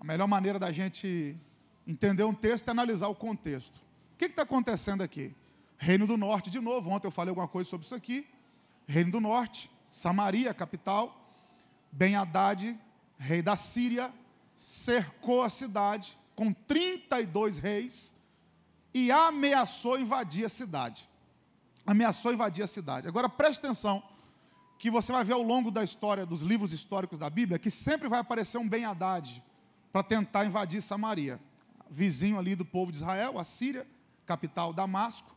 melhor maneira da gente entender um texto é analisar o contexto. O que está acontecendo aqui? Reino do Norte, de novo, ontem eu falei alguma coisa sobre isso aqui. Reino do Norte, Samaria, capital. Ben-Hadad, rei da Síria, cercou a cidade com 32 reis e ameaçou invadir a cidade. Ameaçou invadir a cidade. Agora preste atenção, que você vai ver ao longo da história, dos livros históricos da Bíblia, que sempre vai aparecer um Ben-Hadad para tentar invadir Samaria. Vizinho ali do povo de Israel, a Síria, capital Damasco.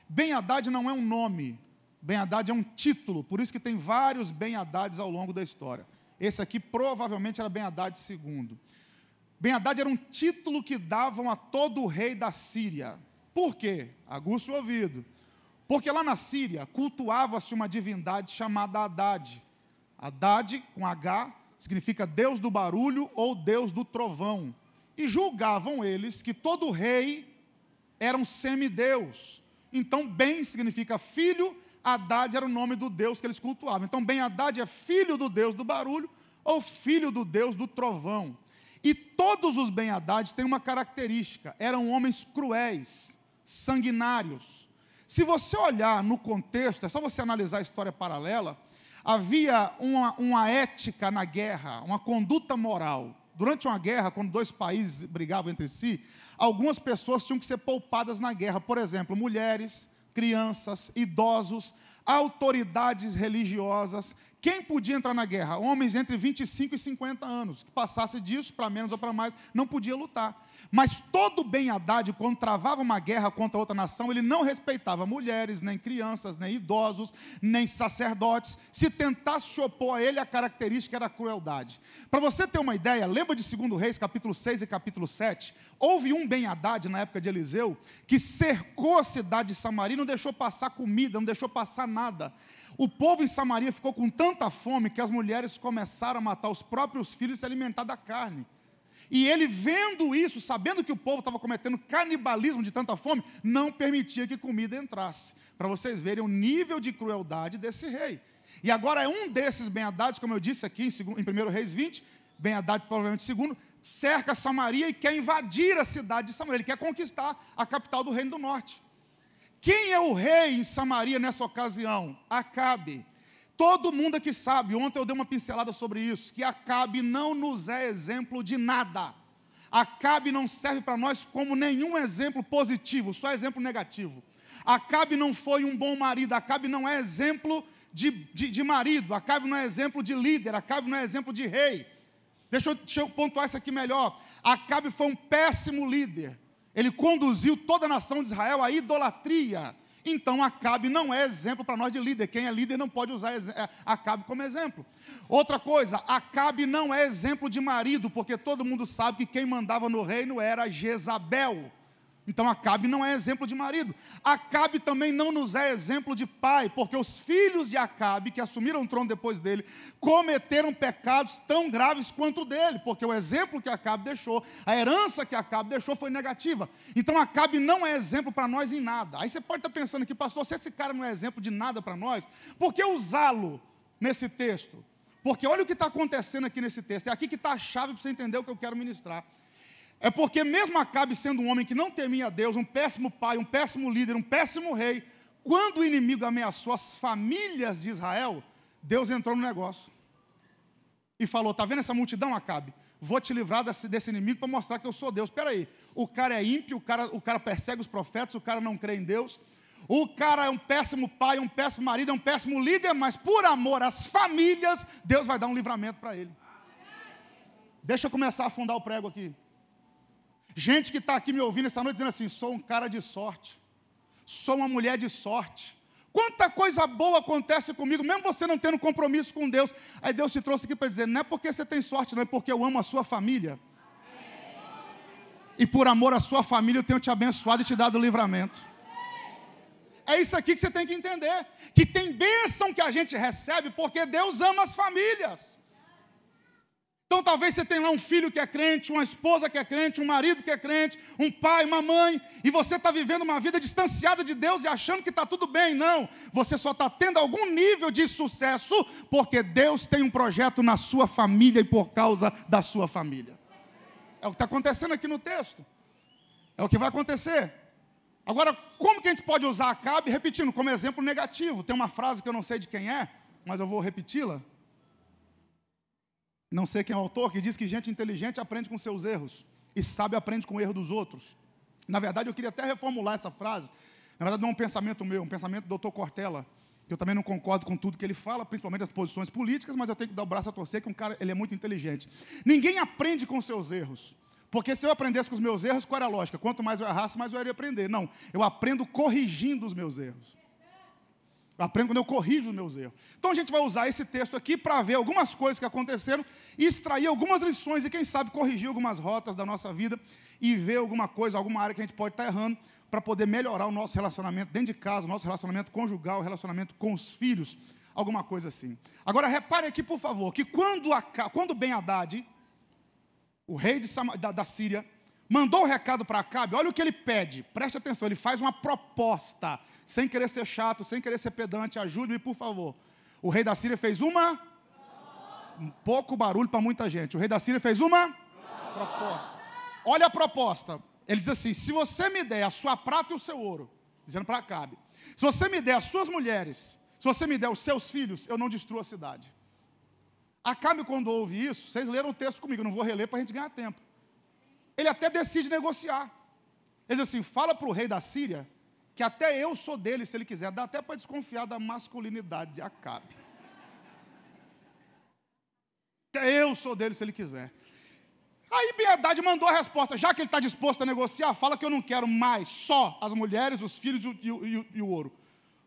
Ben-Hadad não é um nome, Ben-Hadad é um título, por isso que tem vários Ben-Hadads ao longo da história. Esse aqui provavelmente era Ben-Hadad II. Ben-Hadad era um título que davam a todo o rei da Síria. Por quê? Aguça o ouvido. Porque lá na Síria cultuava-se uma divindade chamada Haddad. Haddad, com H, significa Deus do barulho ou Deus do trovão. E julgavam eles que todo rei era um semideus. Então, Ben significa filho, Haddad era o nome do Deus que eles cultuavam. Então, Ben-Hadad é filho do Deus do barulho ou filho do Deus do trovão. E todos os Ben-Hadads têm uma característica: eram homens cruéis, sanguinários. Se você olhar no contexto, é só você analisar a história paralela, havia uma ética na guerra, uma conduta moral. Durante uma guerra, quando dois países brigavam entre si, algumas pessoas tinham que ser poupadas na guerra. Por exemplo, mulheres, crianças, idosos, autoridades religiosas. Quem podia entrar na guerra? Homens entre 25 e 50 anos. Que passasse disso, para menos ou para mais, não podia lutar. Mas todo Ben-Hadad, quando travava uma guerra contra outra nação, ele não respeitava mulheres, nem crianças, nem idosos, nem sacerdotes. Se tentasse se opor a ele, a característica era a crueldade. Para você ter uma ideia, lembra de 2 Reis, capítulo 6 e capítulo 7? Houve um Ben-Hadad, na época de Eliseu, que cercou a cidade de Samaria e não deixou passar comida, não deixou passar nada. O povo em Samaria ficou com tanta fome que as mulheres começaram a matar os próprios filhos e se alimentar da carne. E ele, vendo isso, sabendo que o povo estava cometendo canibalismo de tanta fome, não permitia que comida entrasse. Para vocês verem o nível de crueldade desse rei. E agora é um desses Ben-Hadads, como eu disse aqui em 1 Reis 20, Ben-Hadad provavelmente segundo, cerca Samaria e quer invadir a cidade de Samaria. Ele quer conquistar a capital do Reino do Norte. Quem é o rei em Samaria nessa ocasião? Acabe. Todo mundo aqui sabe, ontem eu dei uma pincelada sobre isso, que Acabe não nos é exemplo de nada. Acabe não serve para nós como nenhum exemplo positivo, só exemplo negativo. Acabe não foi um bom marido, Acabe não é exemplo de marido, Acabe não é exemplo de líder, Acabe não é exemplo de rei. Deixa eu pontuar isso aqui melhor. Acabe foi um péssimo líder. Ele conduziu toda a nação de Israel à idolatria. Então, Acabe não é exemplo para nós de líder. Quem é líder não pode usar Acabe como exemplo. Outra coisa, Acabe não é exemplo de marido, porque todo mundo sabe que quem mandava no reino era Jezabel. Então, Acabe não é exemplo de marido. Acabe também não nos é exemplo de pai, porque os filhos de Acabe, que assumiram o trono depois dele, cometeram pecados tão graves quanto o dele, porque o exemplo que Acabe deixou, a herança que Acabe deixou foi negativa. Então, Acabe não é exemplo para nós em nada. Aí você pode estar pensando aqui, pastor, se esse cara não é exemplo de nada para nós, por que usá-lo nesse texto? Porque olha o que está acontecendo aqui nesse texto. É aqui que está a chave para você entender o que eu quero ministrar. É porque mesmo Acabe sendo um homem que não temia a Deus, um péssimo pai, um péssimo líder, um péssimo rei, quando o inimigo ameaçou as famílias de Israel, Deus entrou no negócio. E falou, está vendo essa multidão, Acabe? Vou te livrar desse inimigo para mostrar que eu sou Deus. Espera aí, o cara é ímpio, o cara persegue os profetas, o cara não crê em Deus. O cara é um péssimo pai, um péssimo marido, é um péssimo líder, mas por amor às famílias, Deus vai dar um livramento para ele. Deixa eu começar a afundar o prego aqui. Gente que está aqui me ouvindo essa noite dizendo assim, sou um cara de sorte, sou uma mulher de sorte. Quanta coisa boa acontece comigo, mesmo você não tendo compromisso com Deus. Aí Deus te trouxe aqui para dizer, não é porque você tem sorte, não é porque eu amo a sua família. E por amor à sua família eu tenho te abençoado e te dado o livramento. É isso aqui que você tem que entender, que tem bênção que a gente recebe porque Deus ama as famílias. Então talvez você tenha lá um filho que é crente, uma esposa que é crente, um marido que é crente, um pai, uma mãe, e você está vivendo uma vida distanciada de Deus e achando que está tudo bem. Não, você só está tendo algum nível de sucesso porque Deus tem um projeto na sua família e por causa da sua família. É o que está acontecendo aqui no texto. É o que vai acontecer. Agora, como que a gente pode usar Acabe? Repetindo, como exemplo negativo. Tem uma frase que eu não sei de quem é, mas eu vou repeti-la. Não sei quem é o autor, que diz que gente inteligente aprende com seus erros e sábio aprende com o erro dos outros. Na verdade, eu queria até reformular essa frase. Na verdade, não é um pensamento meu, é um pensamento do Dr. Cortella, que eu também não concordo com tudo que ele fala, principalmente as posições políticas, mas eu tenho que dar o braço a torcer, que um cara, ele é muito inteligente. Ninguém aprende com seus erros. Porque se eu aprendesse com os meus erros, qual era a lógica? Quanto mais eu errasse, mais eu iria aprender. Não, eu aprendo corrigindo os meus erros. Eu aprendo quando eu corrijo os meus erros. Então a gente vai usar esse texto aqui para ver algumas coisas que aconteceram e extrair algumas lições e quem sabe corrigir algumas rotas da nossa vida e ver alguma coisa, alguma área que a gente pode estar errando para poder melhorar o nosso relacionamento dentro de casa, o nosso relacionamento conjugal, o relacionamento com os filhos, alguma coisa assim. Agora repare aqui, por favor, que quando Ben-Hadad, o rei da Síria, mandou o recado para Acabe, olha o que ele pede, preste atenção, ele faz uma proposta, sem querer ser chato, sem querer ser pedante, ajude-me, por favor. O rei da Síria fez um pouco barulho para muita gente, o rei da Síria fez uma proposta. Olha a proposta, ele diz assim, se você me der a sua prata e o seu ouro, dizendo para Acabe, se você me der as suas mulheres, se você me der os seus filhos, eu não destruo a cidade. Acabe, quando ouve isso, vocês leram o texto comigo, eu não vou reler para a gente ganhar tempo. Ele até decide negociar. Ele diz assim, fala para o rei da Síria, que até eu sou dele, se ele quiser. Dá até para desconfiar da masculinidade de Acabe. Até eu sou dele, se ele quiser. Aí Ben-Hadad mandou a resposta, já que ele está disposto a negociar, fala que eu não quero mais só as mulheres, os filhos e o ouro.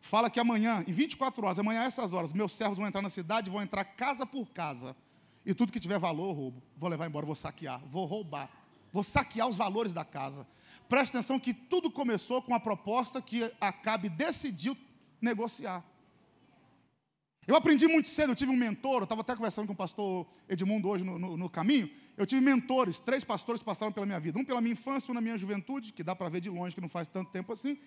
Fala que amanhã, em 24 horas, amanhã a essas horas, meus servos vão entrar na cidade, vão entrar casa por casa. E tudo que tiver valor, eu roubo. Vou levar embora, vou saquear, vou roubar. Vou saquear os valores da casa. Preste atenção que tudo começou com a proposta que Acabe decidiu negociar. Eu aprendi muito cedo, eu tive um mentor, eu estava até conversando com o pastor Edmundo hoje no caminho. Eu tive mentores, 3 pastores passaram pela minha vida. Um pela minha infância, um na minha juventude, que dá para ver de longe, que não faz tanto tempo assim.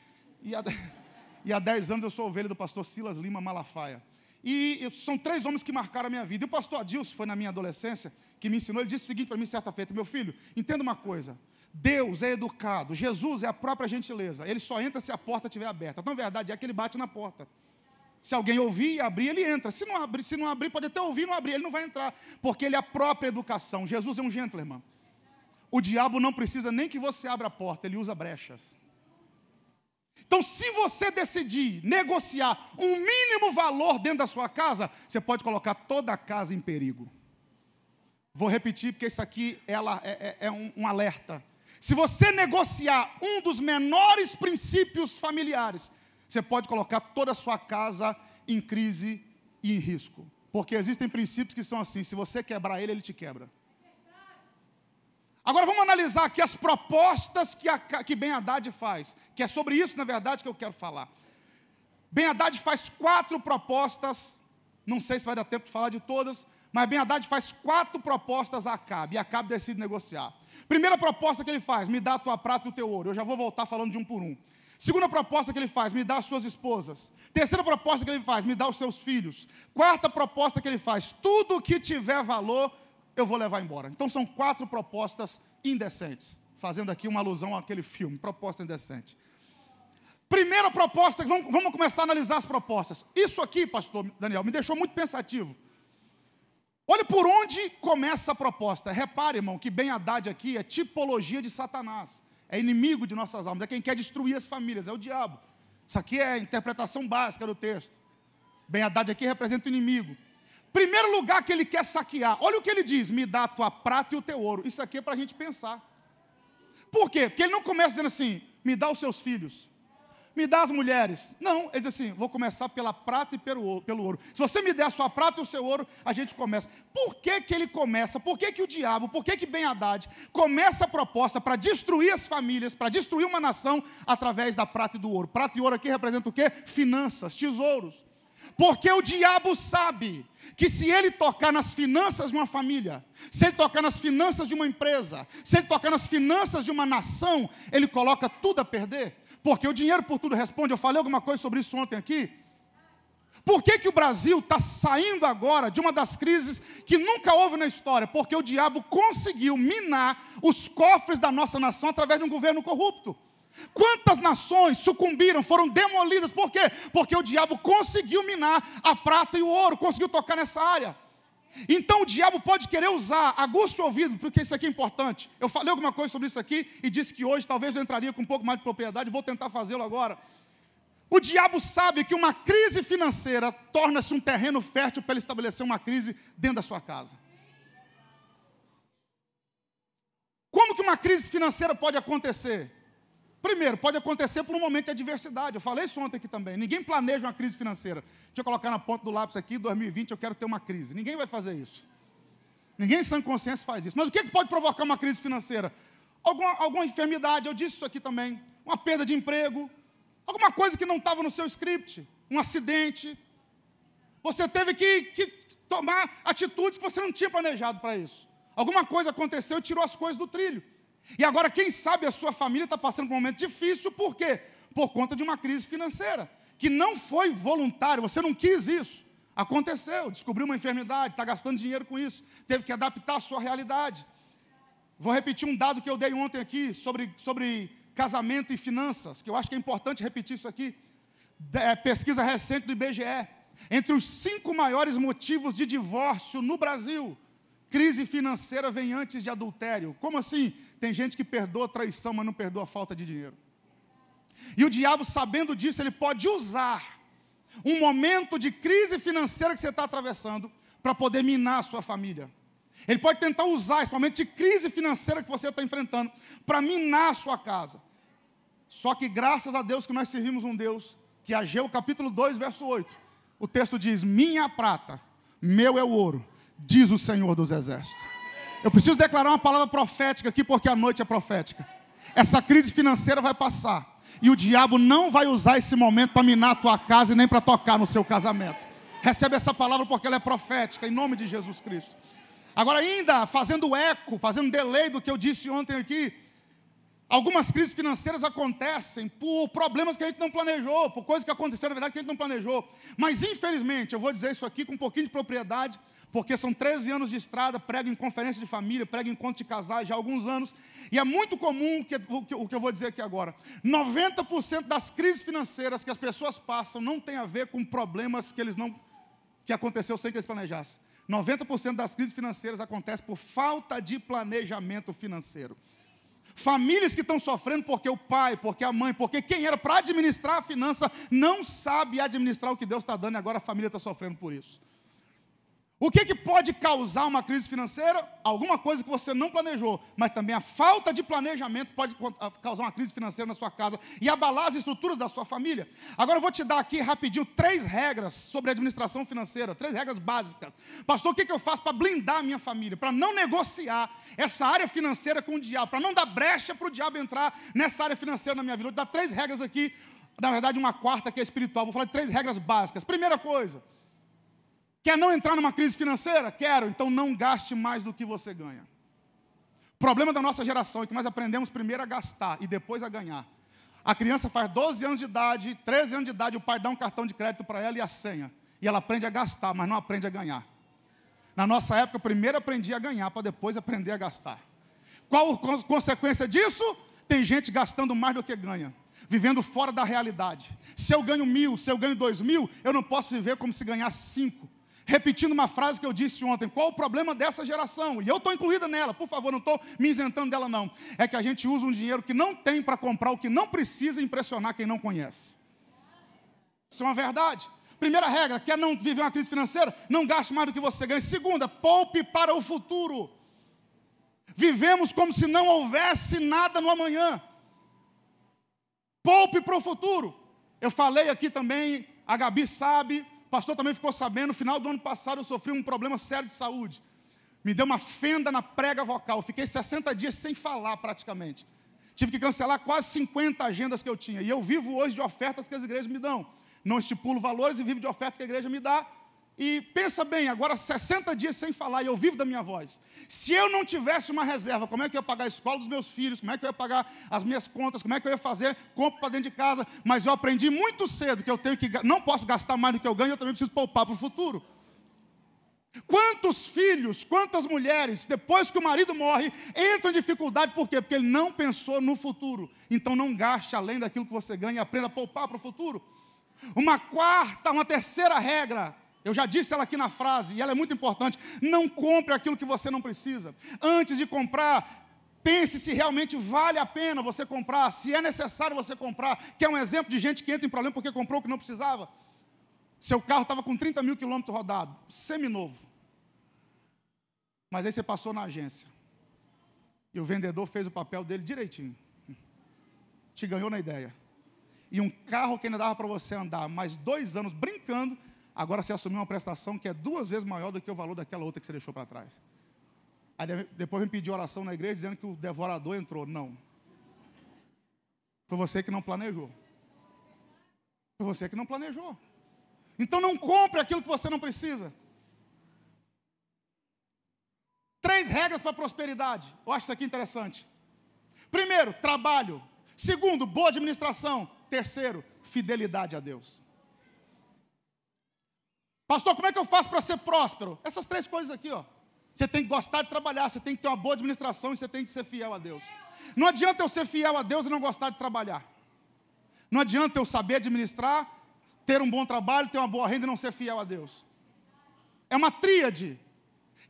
E há 10 anos eu sou ovelha do pastor Silas Lima Malafaia. E são 3 homens que marcaram a minha vida. E o pastor Adilson, foi na minha adolescência, que me ensinou, ele disse o seguinte para mim certa feita, meu filho, entenda uma coisa, Deus é educado, Jesus é a própria gentileza, ele só entra se a porta estiver aberta. Então a verdade é que ele bate na porta. Se alguém ouvir e abrir, ele entra. Se não abrir, pode até ouvir e não abrir, ele não vai entrar, porque ele é a própria educação. Jesus é um gentleman. O diabo não precisa nem que você abra a porta, ele usa brechas. Então, se você decidir negociar um mínimo valor dentro da sua casa, você pode colocar toda a casa em perigo. Vou repetir, porque isso aqui é um alerta. Se você negociar um dos menores princípios familiares, você pode colocar toda a sua casa em crise e em risco. Porque existem princípios que são assim, se você quebrar ele, ele te quebra. Agora vamos analisar aqui as propostas que Ben-Hadad faz, que é sobre isso, na verdade, que eu quero falar. Ben-Hadad faz 4 propostas, não sei se vai dar tempo de falar de todas, mas Ben-Hadad faz 4 propostas a Acabe, e Acabe decide negociar. Primeira proposta que ele faz, me dá a tua prata e o teu ouro, eu já vou voltar falando de um por um. Segunda proposta que ele faz, me dá as suas esposas. Terceira proposta que ele faz, me dá os seus filhos. Quarta proposta que ele faz, tudo que tiver valor, eu vou levar embora. Então são 4 propostas indecentes, fazendo aqui uma alusão àquele filme, proposta indecente. Primeira proposta, vamos começar a analisar as propostas. Isso aqui, pastor Daniel, me deixou muito pensativo. Olha por onde começa a proposta. Repare, irmão, que Ben-Hadad aqui é tipologia de Satanás. É inimigo de nossas almas, é quem quer destruir as famílias, é o diabo. Isso aqui é a interpretação básica do texto. Ben-Hadad aqui representa o inimigo. Primeiro lugar que ele quer saquear, olha o que ele diz, me dá a tua prata e o teu ouro. Isso aqui é para a gente pensar. Por quê? Porque ele não começa dizendo assim, me dá os seus filhos, me dá as mulheres. Não, ele diz assim, vou começar pela prata e pelo ouro. Se você me der a sua prata e o seu ouro, a gente começa. Por que que ele começa? Por que que o diabo, por que que Ben-Hadad começa a proposta para destruir as famílias, para destruir uma nação através da prata e do ouro? Prata e ouro aqui representa o quê? Finanças, tesouros. Porque o diabo sabe que se ele tocar nas finanças de uma família, se ele tocar nas finanças de uma empresa, se ele tocar nas finanças de uma nação, ele coloca tudo a perder. Porque o dinheiro por tudo responde. Eu falei alguma coisa sobre isso ontem aqui. Por que o Brasil está saindo agora de uma das crises que nunca houve na história? Porque o diabo conseguiu minar os cofres da nossa nação através de um governo corrupto. Quantas nações sucumbiram, foram demolidas? Por quê? Porque o diabo conseguiu minar a prata e o ouro, conseguiu tocar nessa área. Então o diabo pode querer usar, aguça o ouvido, porque isso aqui é importante. Eu falei alguma coisa sobre isso aqui e disse que hoje talvez eu entraria com um pouco mais de propriedade, vou tentar fazê-lo agora. O diabo sabe que uma crise financeira torna-se um terreno fértil para ele estabelecer uma crise dentro da sua casa. Como que uma crise financeira pode acontecer? Primeiro, pode acontecer por um momento de adversidade. Eu falei isso ontem aqui também. Ninguém planeja uma crise financeira. Deixa eu colocar na ponta do lápis aqui, 2020 eu quero ter uma crise. Ninguém vai fazer isso. Ninguém em sã consciência faz isso. Mas o que pode provocar uma crise financeira? Alguma enfermidade, eu disse isso aqui também. Uma perda de emprego. Alguma coisa que não estava no seu script. Um acidente. Você teve que tomar atitudes que você não tinha planejado para isso. Alguma coisa aconteceu e tirou as coisas do trilho. E agora, quem sabe a sua família está passando por um momento difícil, por quê? Por conta de uma crise financeira, que não foi voluntária, você não quis isso. Aconteceu, descobriu uma enfermidade, está gastando dinheiro com isso, teve que adaptar a sua realidade. Vou repetir um dado que eu dei ontem aqui sobre casamento e finanças, que eu acho que é importante repetir isso aqui. Pesquisa recente do IBGE. Entre os 5 maiores motivos de divórcio no Brasil, crise financeira vem antes de adultério. Como assim? Tem gente que perdoa a traição, mas não perdoa a falta de dinheiro. E o diabo, sabendo disso, ele pode usar um momento de crise financeira que você está atravessando para poder minar a sua família. Ele pode tentar usar esse momento de crise financeira que você está enfrentando para minar a sua casa. Só que graças a Deus que nós servimos um Deus, que Ageu capítulo 2, verso 8, o texto diz, minha a prata, meu é o ouro, diz o Senhor dos Exércitos. Eu preciso declarar uma palavra profética aqui, porque a noite é profética. Essa crise financeira vai passar. E o diabo não vai usar esse momento para minar a tua casa e nem para tocar no seu casamento. Recebe essa palavra porque ela é profética, em nome de Jesus Cristo. Agora ainda, fazendo eco, fazendo delay do que eu disse ontem aqui, algumas crises financeiras acontecem por problemas que a gente não planejou, por coisas que aconteceram, na verdade, que a gente não planejou. Mas infelizmente, eu vou dizer isso aqui com um pouquinho de propriedade, porque são 13 anos de estrada, prego em conferência de família, prego em encontro de casais já há alguns anos, e é muito comum o que eu vou dizer aqui agora. 90% das crises financeiras que as pessoas passam não tem a ver com problemas que aconteceu sem que eles planejassem. 90% das crises financeiras acontecem por falta de planejamento financeiro. Famílias que estão sofrendo porque o pai, porque a mãe, porque quem era para administrar a finança não sabe administrar o que Deus está dando e agora a família está sofrendo por isso. O que pode causar uma crise financeira? Alguma coisa que você não planejou, mas também a falta de planejamento pode causar uma crise financeira na sua casa e abalar as estruturas da sua família. Agora eu vou te dar aqui rapidinho 3 regras sobre administração financeira, 3 regras básicas. Pastor, o que eu faço para blindar a minha família, para não negociar essa área financeira com o diabo, para não dar brecha para o diabo entrar nessa área financeira na minha vida? Eu vou te dar 3 regras aqui, na verdade uma quarta que é espiritual, vou falar de 3 regras básicas. Primeira coisa, quer não entrar numa crise financeira? Quero, então não gaste mais do que você ganha. O problema da nossa geração é que nós aprendemos primeiro a gastar e depois a ganhar. A criança faz 12 anos de idade, 13 anos de idade, o pai dá um cartão de crédito para ela e a senha. E ela aprende a gastar, mas não aprende a ganhar. Na nossa época, eu primeiro aprendi a ganhar para depois aprender a gastar. Qual a consequência disso? Tem gente gastando mais do que ganha, vivendo fora da realidade. Se eu ganho 1.000, se eu ganho 2.000, eu não posso viver como se ganhasse 5. Repetindo uma frase que eu disse ontem, qual o problema dessa geração? E eu estou incluída nela, por favor, não estou me isentando dela não. É que a gente usa um dinheiro que não tem para comprar o que não precisa impressionar quem não conhece. Isso é uma verdade. Primeira regra, quer não viver uma crise financeira? Não gaste mais do que você ganha. Segunda, poupe para o futuro. Vivemos como se não houvesse nada no amanhã. Poupe para o futuro. Eu falei aqui também, a Gabi sabe, o pastor também ficou sabendo, no final do ano passado eu sofri um problema sério de saúde. Me deu uma fenda na prega vocal. Fiquei 60 dias sem falar praticamente. Tive que cancelar quase 50 agendas que eu tinha. E eu vivo hoje de ofertas que as igrejas me dão. Não estipulo valores e vivo de ofertas que a igreja me dá. E pensa bem, agora 60 dias sem falar e eu vivo da minha voz. Se eu não tivesse uma reserva, como é que eu ia pagar a escola dos meus filhos? Como é que eu ia pagar as minhas contas? Como é que eu ia fazer compra para dentro de casa? Mas eu aprendi muito cedo que eu tenho que não posso gastar mais do que eu ganho, eu também preciso poupar para o futuro. Quantos filhos, quantas mulheres, depois que o marido morre, entram em dificuldade, por quê? Porque ele não pensou no futuro. Então não gaste além daquilo que você ganha e aprenda a poupar para o futuro. Uma terceira regra, eu já disse ela aqui na frase, e ela é muito importante: não compre aquilo que você não precisa. Antes de comprar, pense se realmente vale a pena você comprar, se é necessário você comprar, que é um exemplo de gente que entra em problema porque comprou o que não precisava. Seu carro estava com 30 mil quilômetros rodados, seminovo. Mas aí você passou na agência. E o vendedor fez o papel dele direitinho. Te ganhou na ideia. E um carro que ainda dava para você andar mais 2 anos brincando, agora você assumiu uma prestação que é 2 vezes maior do que o valor daquela outra que você deixou para trás. Aí depois vem pedir oração na igreja dizendo que o devorador entrou. Não. Foi você que não planejou. Foi você que não planejou. Então não compre aquilo que você não precisa. 3 regras para a prosperidade. Eu acho isso aqui interessante. Primeiro, trabalho. Segundo, boa administração. Terceiro, fidelidade a Deus. Pastor, como é que eu faço para ser próspero? Essas 3 coisas aqui, ó. Você tem que gostar de trabalhar, você tem que ter uma boa administração e você tem que ser fiel a Deus. Não adianta eu ser fiel a Deus e não gostar de trabalhar. Não adianta eu saber administrar, ter um bom trabalho, ter uma boa renda e não ser fiel a Deus. É uma tríade.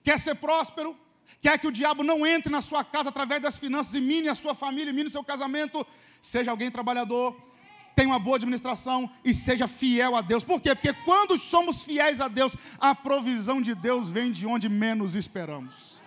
Quer ser próspero, quer que o diabo não entre na sua casa através das finanças e mine a sua família, mine o seu casamento, seja alguém trabalhador, tenha uma boa administração e seja fiel a Deus. Por quê? Porque quando somos fiéis a Deus, a provisão de Deus vem de onde menos esperamos.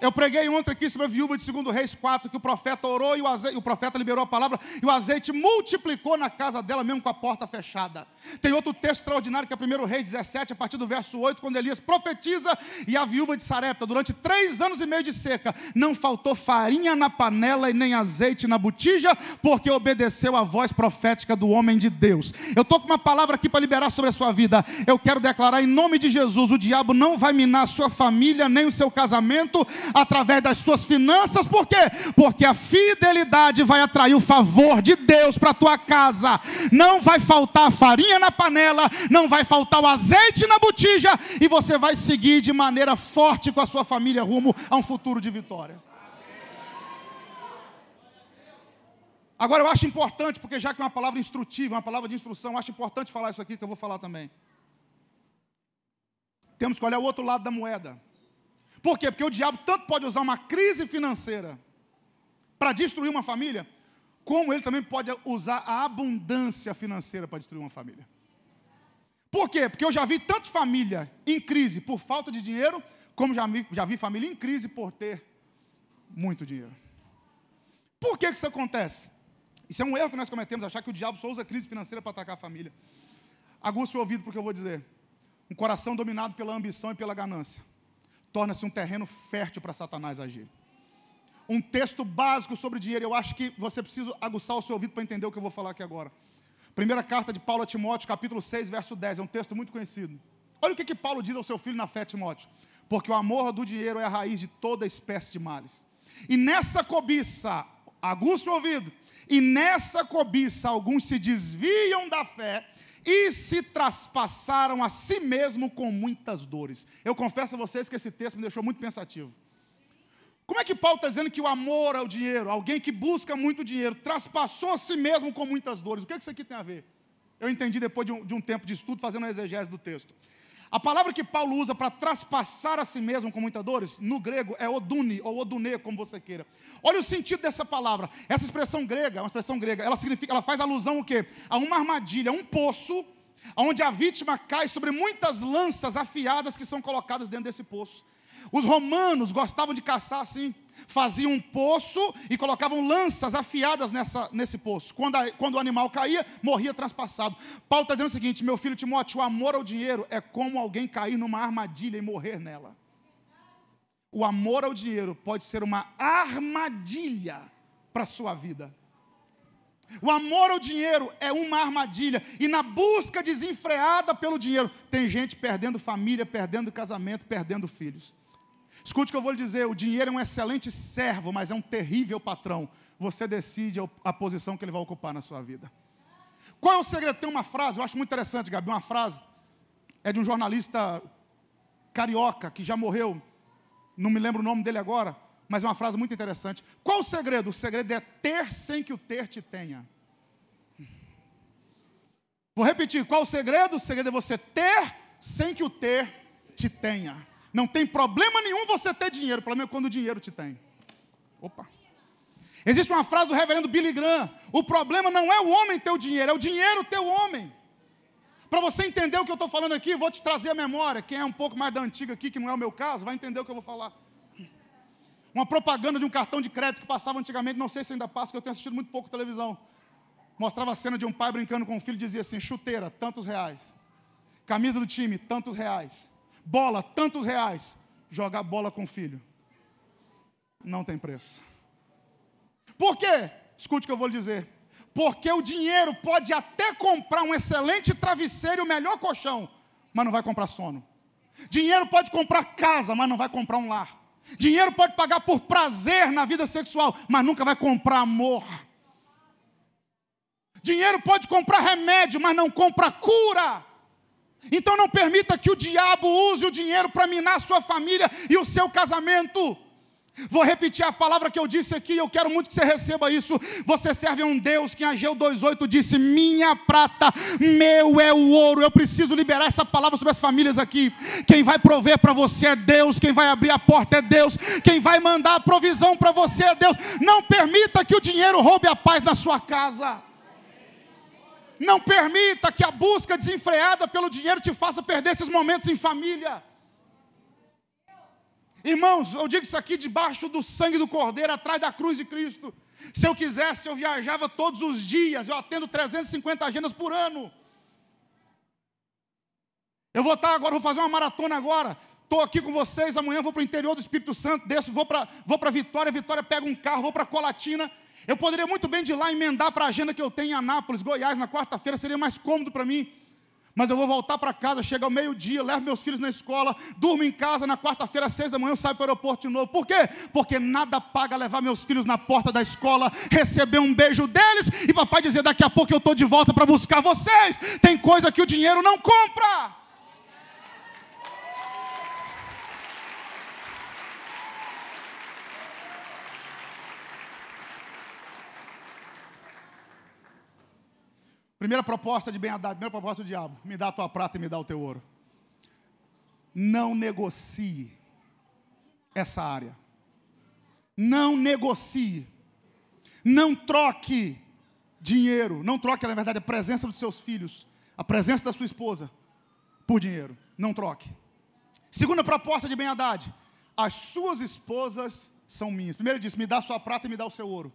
Eu preguei ontem aqui sobre a viúva de 2 Reis 4, que o profeta orou e o profeta liberou a palavra, e o azeite multiplicou na casa dela, mesmo com a porta fechada. Tem outro texto extraordinário, que é 1 Reis 17, a partir do verso 8, quando Elias profetiza, e a viúva de Sarepta, durante 3 anos e meio de seca, não faltou farinha na panela e nem azeite na botija, porque obedeceu à voz profética do homem de Deus. Eu estou com uma palavra aqui para liberar sobre a sua vida. Eu quero declarar em nome de Jesus: o diabo não vai minar a sua família, nem o seu casamento, através das suas finanças. Por quê? Porque a fidelidade vai atrair o favor de Deus para a tua casa. Não vai faltar farinha na panela, não vai faltar o azeite na botija, e você vai seguir de maneira forte com a sua família rumo a um futuro de vitória. Agora eu acho importante, porque já que é uma palavra instrutiva, uma palavra de instrução, eu acho importante falar isso aqui, que eu vou falar também. Temos que olhar o outro lado da moeda. Por quê? Porque o diabo tanto pode usar uma crise financeira para destruir uma família, como ele também pode usar a abundância financeira para destruir uma família. Por quê? Porque eu já vi tanto família em crise por falta de dinheiro, como já vi família em crise por ter muito dinheiro. Por que isso acontece? Isso é um erro que nós cometemos, achar que o diabo só usa a crise financeira para atacar a família. Aguça o ouvido porque eu vou dizer. Um coração dominado pela ambição e pela ganância torna-se um terreno fértil para Satanás agir. Um texto básico sobre dinheiro, eu acho que você precisa aguçar o seu ouvido para entender o que eu vou falar aqui agora. Primeira carta de Paulo a Timóteo, capítulo 6, verso 10, é um texto muito conhecido. Olha o que Paulo diz ao seu filho na fé, Timóteo: porque o amor do dinheiro é a raiz de toda espécie de males. E nessa cobiça, aguça o ouvido, e nessa cobiça alguns se desviam da fé e se traspassaram a si mesmo com muitas dores. Eu confesso a vocês que esse texto me deixou muito pensativo. Como é que Paulo está dizendo que o amor ao dinheiro, alguém que busca muito dinheiro, traspassou a si mesmo com muitas dores? O que isso aqui tem a ver? Eu entendi depois de um tempo de estudo, fazendo a exegese do texto. A palavra que Paulo usa para traspassar a si mesmo com muitas dores, no grego é odune, ou odune, como você queira. Olha o sentido dessa palavra. Essa expressão grega, é uma expressão grega, ela faz alusão ao quê? A uma armadilha, a um poço, onde a vítima cai sobre muitas lanças afiadas que são colocadas dentro desse poço. Os romanos gostavam de caçar assim, faziam um poço e colocavam lanças afiadas nesse poço. Quando o animal caía, morria transpassado. Paulo está dizendo o seguinte: meu filho Timóteo, o amor ao dinheiro é como alguém cair numa armadilha e morrer nela. O amor ao dinheiro pode ser uma armadilha para a sua vida. O amor ao dinheiro é uma armadilha. E na busca desenfreada pelo dinheiro, tem gente perdendo família, perdendo casamento, perdendo filhos. Escute o que eu vou lhe dizer, o dinheiro é um excelente servo, mas é um terrível patrão. Você decide a posição que ele vai ocupar na sua vida. Qual é o segredo? Tem uma frase, eu acho muito interessante, Gabi, uma frase, é de um jornalista carioca, que já morreu, não me lembro o nome dele agora, mas é uma frase muito interessante. Qual o segredo? O segredo é ter sem que o ter te tenha. Vou repetir, qual o segredo? O segredo é você ter sem que o ter te tenha. Não tem problema nenhum você ter dinheiro, o problema é quando o dinheiro te tem. Opa! Existe uma frase do reverendo Billy Graham, o problema não é o homem ter o dinheiro, é o dinheiro ter o homem. Para você entender o que eu estou falando aqui, vou te trazer a memória. Quem é um pouco mais da antiga aqui, que não é o meu caso, vai entender o que eu vou falar. Uma propaganda de um cartão de crédito que passava antigamente, não sei se ainda passa, que eu tenho assistido muito pouco televisão. Mostrava a cena de um pai brincando com o filho, dizia assim, chuteira, tantos reais. Camisa do time, tantos reais. Bola, tantos reais. Jogar bola com o filho. Não tem preço. Por quê? Escute o que eu vou lhe dizer. Porque o dinheiro pode até comprar um excelente travesseiro e o melhor colchão, mas não vai comprar sono. Dinheiro pode comprar casa, mas não vai comprar um lar. Dinheiro pode pagar por prazer na vida sexual, mas nunca vai comprar amor. Dinheiro pode comprar remédio, mas não compra cura. Então não permita que o diabo use o dinheiro para minar a sua família e o seu casamento. Vou repetir a palavra que eu disse aqui, eu quero muito que você receba isso. Você serve a um Deus que em Ageu 2:8 disse, minha prata, meu é o ouro. Eu preciso liberar essa palavra sobre as famílias aqui. Quem vai prover para você é Deus, quem vai abrir a porta é Deus, quem vai mandar a provisão para você é Deus. Não permita que o dinheiro roube a paz na sua casa. Não permita que a busca desenfreada pelo dinheiro te faça perder esses momentos em família. Irmãos, eu digo isso aqui debaixo do sangue do Cordeiro, atrás da cruz de Cristo. Se eu quisesse, eu viajava todos os dias, eu atendo 350 agendas por ano. Eu vou fazer uma maratona agora. Estou aqui com vocês, amanhã vou para o interior do Espírito Santo, desço, vou para Vitória, pego um carro, vou para Colatina. Eu poderia muito bem de lá emendar para a agenda que eu tenho em Anápolis, Goiás, na quarta-feira, seria mais cômodo para mim. Mas eu vou voltar para casa, chego ao meio-dia, levo meus filhos na escola, durmo em casa, na quarta-feira, às 6 da manhã, eu saio para o aeroporto de novo. Por quê? Porque nada paga levar meus filhos na porta da escola, receber um beijo deles, e papai dizer, daqui a pouco eu estou de volta para buscar vocês. Tem coisa que o dinheiro não compra. Primeira proposta de Ben-Hadad, primeira proposta do diabo. Me dá a tua prata e me dá o teu ouro. Não negocie essa área. Não negocie. Não troque dinheiro. Não troque, na verdade, a presença dos seus filhos, a presença da sua esposa, por dinheiro. Não troque. Segunda proposta de Ben-Hadad. As suas esposas são minhas. Primeiro ele disse, me dá a sua prata e me dá o seu ouro.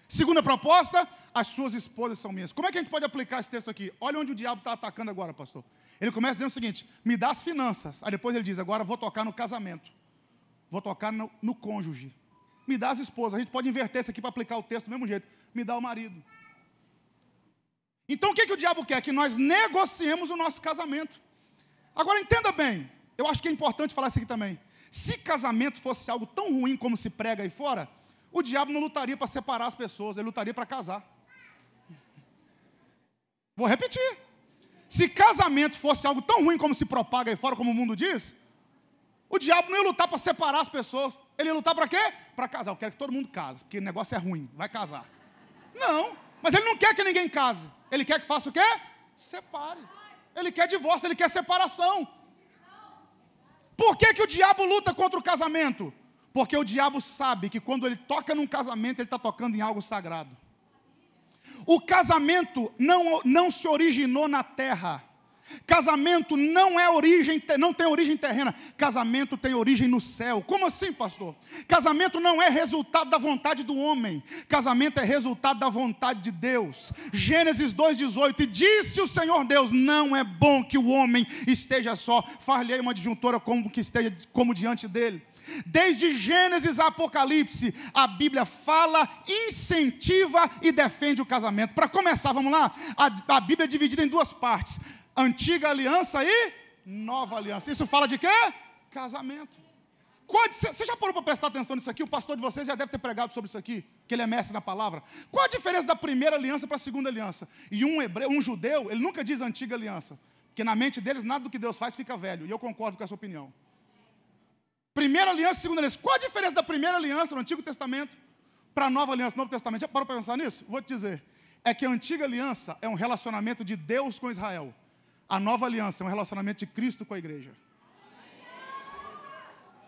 Segunda proposta, as suas esposas são minhas. Como é que a gente pode aplicar esse texto aqui? Olha onde o diabo está atacando agora, pastor. Ele começa dizendo o seguinte, me dá as finanças. Aí depois ele diz, agora vou tocar no casamento. Vou tocar no cônjuge. Me dá as esposas. A gente pode inverter isso aqui para aplicar o texto do mesmo jeito. Me dá o marido. Então o que o diabo quer? Que nós negociemos o nosso casamento. Agora entenda bem, eu acho que é importante falar isso aqui também. Se casamento fosse algo tão ruim como se prega aí fora, o diabo não lutaria para separar as pessoas, ele lutaria para casar. Vou repetir. Se casamento fosse algo tão ruim como se propaga aí fora, como o mundo diz, o diabo não ia lutar para separar as pessoas. Ele ia lutar para quê? Para casar. Eu quero que todo mundo case, porque o negócio é ruim, vai casar. Não, mas ele não quer que ninguém case. Ele quer que faça o quê? Separe. Ele quer divórcio, ele quer separação. Por que o diabo luta contra o casamento? Porque o diabo sabe que quando ele toca num casamento, ele está tocando em algo sagrado. O casamento não se originou na terra. Casamento não tem origem terrena. Casamento tem origem no céu. Como assim, pastor? Casamento não é resultado da vontade do homem. Casamento é resultado da vontade de Deus. Gênesis 2:18. E disse o Senhor Deus, não é bom que o homem esteja só. Far-lhe-ei uma disjuntora como diante dele. Desde Gênesis a Apocalipse, a Bíblia fala, incentiva e defende o casamento. Para começar, vamos lá? A Bíblia é dividida em duas partes: Antiga Aliança e Nova Aliança. Isso fala de quê? Casamento. Você já parou para prestar atenção nisso aqui? O pastor de vocês já deve ter pregado sobre isso aqui, que ele é mestre na palavra. Qual a diferença da primeira aliança para a segunda aliança? E um judeu, ele nunca diz Antiga Aliança, porque na mente deles nada do que Deus faz fica velho, e eu concordo com essa opinião. Primeira aliança e segunda aliança. Qual a diferença da primeira aliança no Antigo Testamento para a Nova Aliança, Novo Testamento? Já parou para pensar nisso? Vou te dizer. É que a Antiga Aliança é um relacionamento de Deus com Israel. A Nova Aliança é um relacionamento de Cristo com a igreja.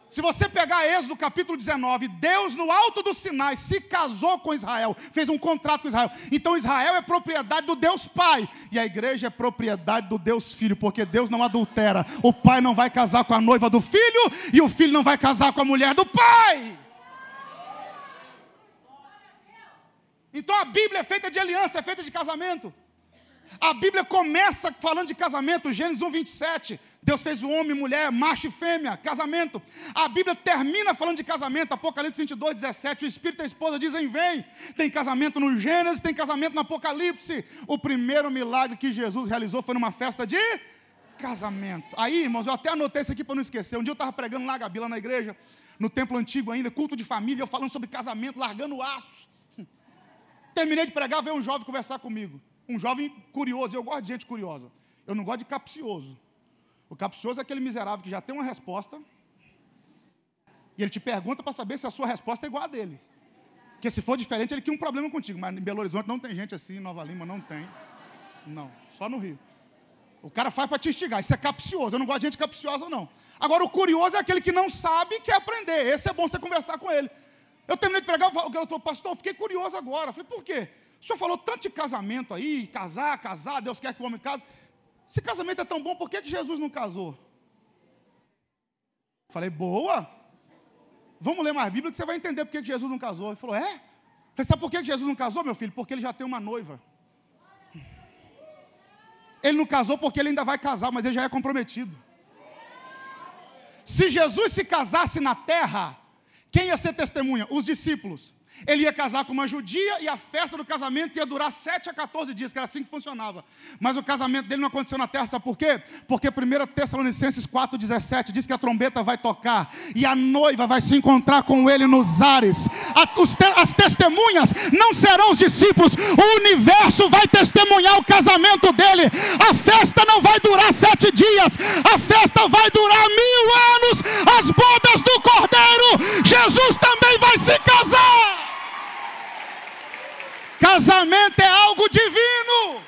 Se você pegar Êxodo capítulo 19, Deus no alto do Sinai se casou com Israel, fez um contrato com Israel. Então Israel é propriedade do Deus Pai e a igreja é propriedade do Deus Filho, porque Deus não adultera. O pai não vai casar com a noiva do filho e o filho não vai casar com a mulher do pai. Então a Bíblia é feita de aliança, é feita de casamento. A Bíblia começa falando de casamento, Gênesis 1:27. Deus fez o homem e mulher, macho e fêmea, casamento. A Bíblia termina falando de casamento, Apocalipse 22:17. O Espírito e a esposa dizem: vem. Tem casamento no Gênesis, tem casamento no Apocalipse. O primeiro milagre que Jesus realizou foi numa festa de casamento. Aí, irmãos, eu até anotei isso aqui para não esquecer. Um dia eu estava pregando lá, Gabi, lá na igreja, no templo antigo ainda, culto de família, eu falando sobre casamento, largando o aço. Terminei de pregar, veio um jovem conversar comigo. Um jovem curioso, eu gosto de gente curiosa. Eu não gosto de capcioso. O capcioso é aquele miserável que já tem uma resposta e ele te pergunta para saber se a sua resposta é igual a dele. Porque se for diferente, ele cria um problema contigo. Mas em Belo Horizonte não tem gente assim, em Nova Lima não tem. Não, só no Rio. O cara faz para te instigar, isso é capcioso. Eu não gosto de gente capciosa, não. Agora, o curioso é aquele que não sabe e quer aprender. Esse é bom você conversar com ele. Eu terminei de pregar, o cara falou: pastor, eu fiquei curioso agora. Eu falei: por quê? O senhor falou tanto de casamento aí, casar, Deus quer que o homem case. Se casamento é tão bom, por que Jesus não casou? Falei: boa. Vamos ler mais Bíblia que você vai entender por que Jesus não casou. Ele falou: é? Falei: sabe por que Jesus não casou, meu filho? Porque ele já tem uma noiva. Ele não casou porque ele ainda vai casar, mas ele já é comprometido. Se Jesus se casasse na terra, quem ia ser testemunha? Os discípulos. Ele ia casar com uma judia e a festa do casamento ia durar 7 a 14 dias, que era assim que funcionava. Mas o casamento dele não aconteceu na terra, sabe por quê? Porque 1 Tessalonicenses 4,17 diz que a trombeta vai tocar e a noiva vai se encontrar com ele nos ares. As testemunhas não serão os discípulos, o universo vai testemunhar o casamento dele. A festa não vai durar 7 dias, a festa vai durar 1000 anos. As bodas do Cordeiro, Jesus também vai se casar. Casamento é algo divino.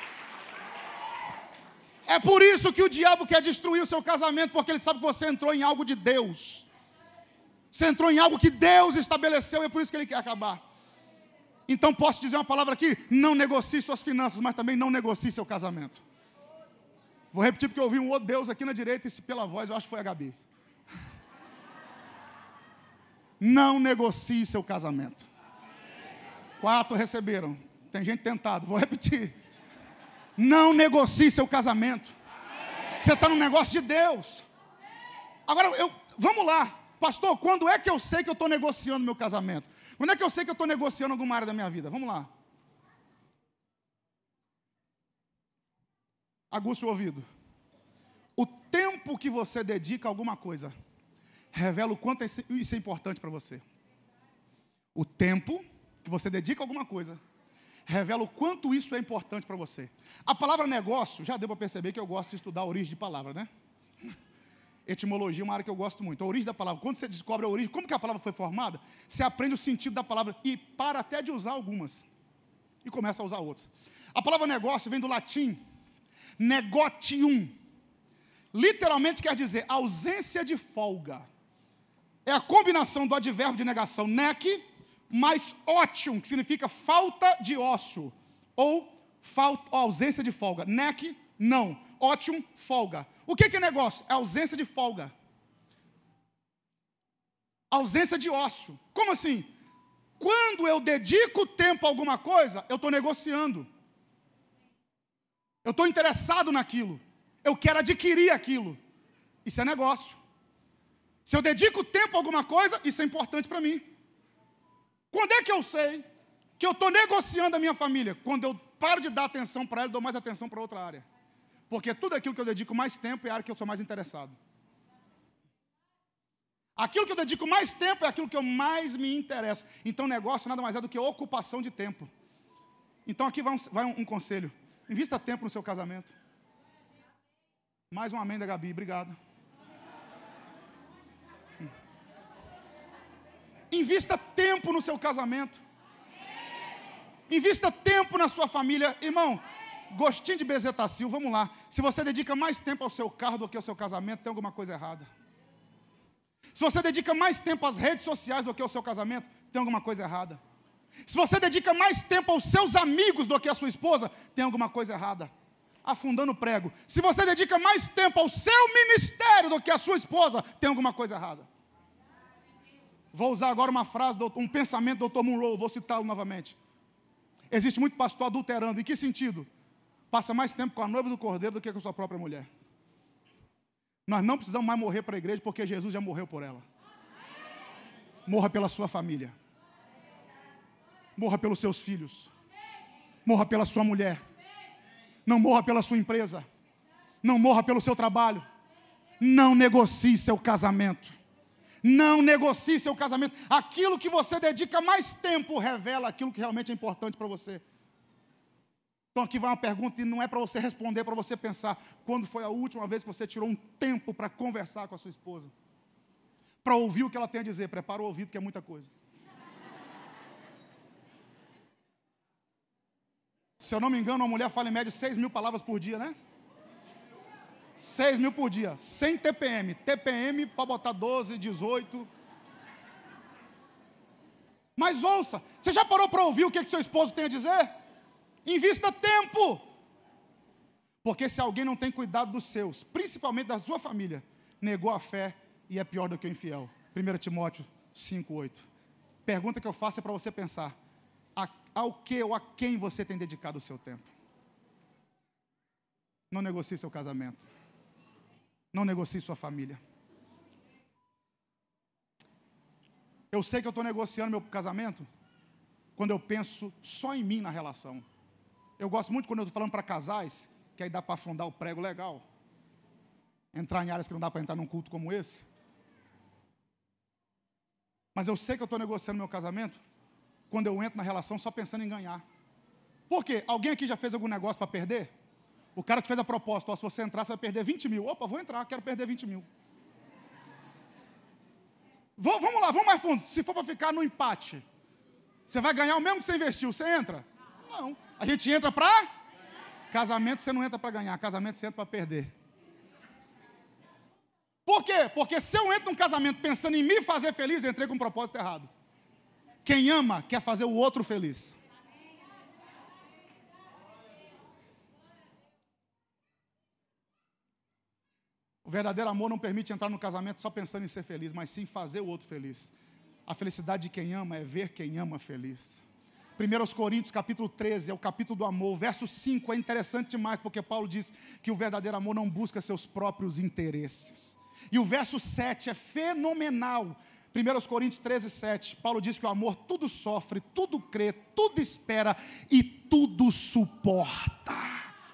É por isso que o diabo quer destruir o seu casamento, porque ele sabe que você entrou em algo de Deus. Você entrou em algo que Deus estabeleceu e é por isso que ele quer acabar. Então posso dizer uma palavra aqui: não negocie suas finanças, mas também não negocie seu casamento. Vou repetir porque eu ouvi um outro Deus aqui na direita e pela voz eu acho que foi a Gabi. Não negocie seu casamento. 4 receberam. Tem gente tentado. Vou repetir. Não negocie seu casamento. Você está no negócio de Deus. Agora, vamos lá. Pastor, quando é que eu sei que eu estou negociando meu casamento? Quando é que eu sei que eu estou negociando alguma área da minha vida? Vamos lá. Aguça o ouvido. O tempo que você dedica a alguma coisa revela o quanto isso é importante para você. O tempo que você dedica a alguma coisa revela o quanto isso é importante para você. A palavra negócio, já deu para perceber que eu gosto de estudar a origem de palavra, né? Etimologia é uma área que eu gosto muito. A origem da palavra, quando você descobre a origem, como que a palavra foi formada, você aprende o sentido da palavra e para até de usar algumas e começa a usar outras. A palavra negócio vem do latim negotium. Literalmente quer dizer ausência de folga. É a combinação do advérbio de negação nec mais otium, que significa falta de ócio, ou ausência de folga. Nec, não. Otium, folga. O que é negócio? É ausência de folga. Ausência de ócio. Como assim? Quando eu dedico tempo a alguma coisa, eu estou negociando. Eu estou interessado naquilo. Eu quero adquirir aquilo. Isso é negócio. Se eu dedico tempo a alguma coisa, isso é importante para mim. Quando é que eu sei que eu estou negociando a minha família? Quando eu paro de dar atenção para ela e dou mais atenção para outra área. Porque tudo aquilo que eu dedico mais tempo é a área que eu sou mais interessado. Aquilo que eu dedico mais tempo é aquilo que eu mais me interesso. Então, negócio nada mais é do que ocupação de tempo. Então, aqui vai um conselho. Invista tempo no seu casamento. Mais um amém da Gabi, obrigado. Invista tempo no seu casamento. Invista tempo na sua família. Irmão, gostinho de bezetacil, vamos lá. Se você dedica mais tempo ao seu carro do que ao seu casamento, tem alguma coisa errada. Se você dedica mais tempo às redes sociais do que ao seu casamento, tem alguma coisa errada. Se você dedica mais tempo aos seus amigos do que à sua esposa, tem alguma coisa errada. Afundando o prego. Se você dedica mais tempo ao seu ministério do que à sua esposa, tem alguma coisa errada. Vou usar agora uma frase, um pensamento do Dr. Monroe, vou citá-lo novamente. Existe muito pastor adulterando. Em que sentido? Passa mais tempo com a noiva do cordeiro do que com a sua própria mulher. Nós não precisamos mais morrer para a igreja, porque Jesus já morreu por ela. Morra pela sua família. Morra pelos seus filhos. Morra pela sua mulher. Não morra pela sua empresa. Não morra pelo seu trabalho. Não negocie seu casamento. Não negocie seu casamento. Aquilo que você dedica mais tempo revela aquilo que realmente é importante para você. Então aqui vai uma pergunta e não é para você responder, é para você pensar. Quando foi a última vez que você tirou um tempo para conversar com a sua esposa? Para ouvir o que ela tem a dizer. Prepara o ouvido, que é muita coisa. Se eu não me engano, uma mulher fala em média 6.000 palavras por dia, né? 6.000 por dia, sem TPM. TPM para botar 12, 18. Mas ouça, você já parou para ouvir o que seu esposo tem a dizer? Invista tempo. Porque se alguém não tem cuidado dos seus, principalmente da sua família, negou a fé e é pior do que o infiel. 1 Timóteo 5:8. Pergunta que eu faço é para você pensar. Ao que ou a quem você tem dedicado o seu tempo? Não negocie seu casamento. Não negocie sua família. Eu sei que eu estou negociando meu casamento quando eu penso só em mim na relação. Eu gosto muito quando eu estou falando para casais, que aí dá para afundar o prego legal. Entrar em áreas que não dá para entrar num culto como esse. Mas eu sei que eu estou negociando meu casamento quando eu entro na relação só pensando em ganhar. Por quê? Alguém aqui já fez algum negócio para perder? O cara te fez a proposta, ó, se você entrar, você vai perder 20 mil. Opa, vou entrar, quero perder 20 mil. Vamos lá, vamos mais fundo. Se for para ficar no empate, você vai ganhar o mesmo que você investiu, você entra? Não. A gente entra para... Casamento você não entra para ganhar, casamento você entra para perder. Por quê? Porque se eu entro num casamento pensando em me fazer feliz, eu entrei com um propósito errado. Quem ama quer fazer o outro feliz. O verdadeiro amor não permite entrar no casamento só pensando em ser feliz, mas sim fazer o outro feliz. A felicidade de quem ama é ver quem ama feliz. 1 Coríntios capítulo 13 é o capítulo do amor. O verso 5 é interessante demais, porque Paulo diz que o verdadeiro amor não busca seus próprios interesses. E o verso 7 é fenomenal. 1 Coríntios 13, 7. Paulo diz que o amor tudo sofre, tudo crê, tudo espera e tudo suporta.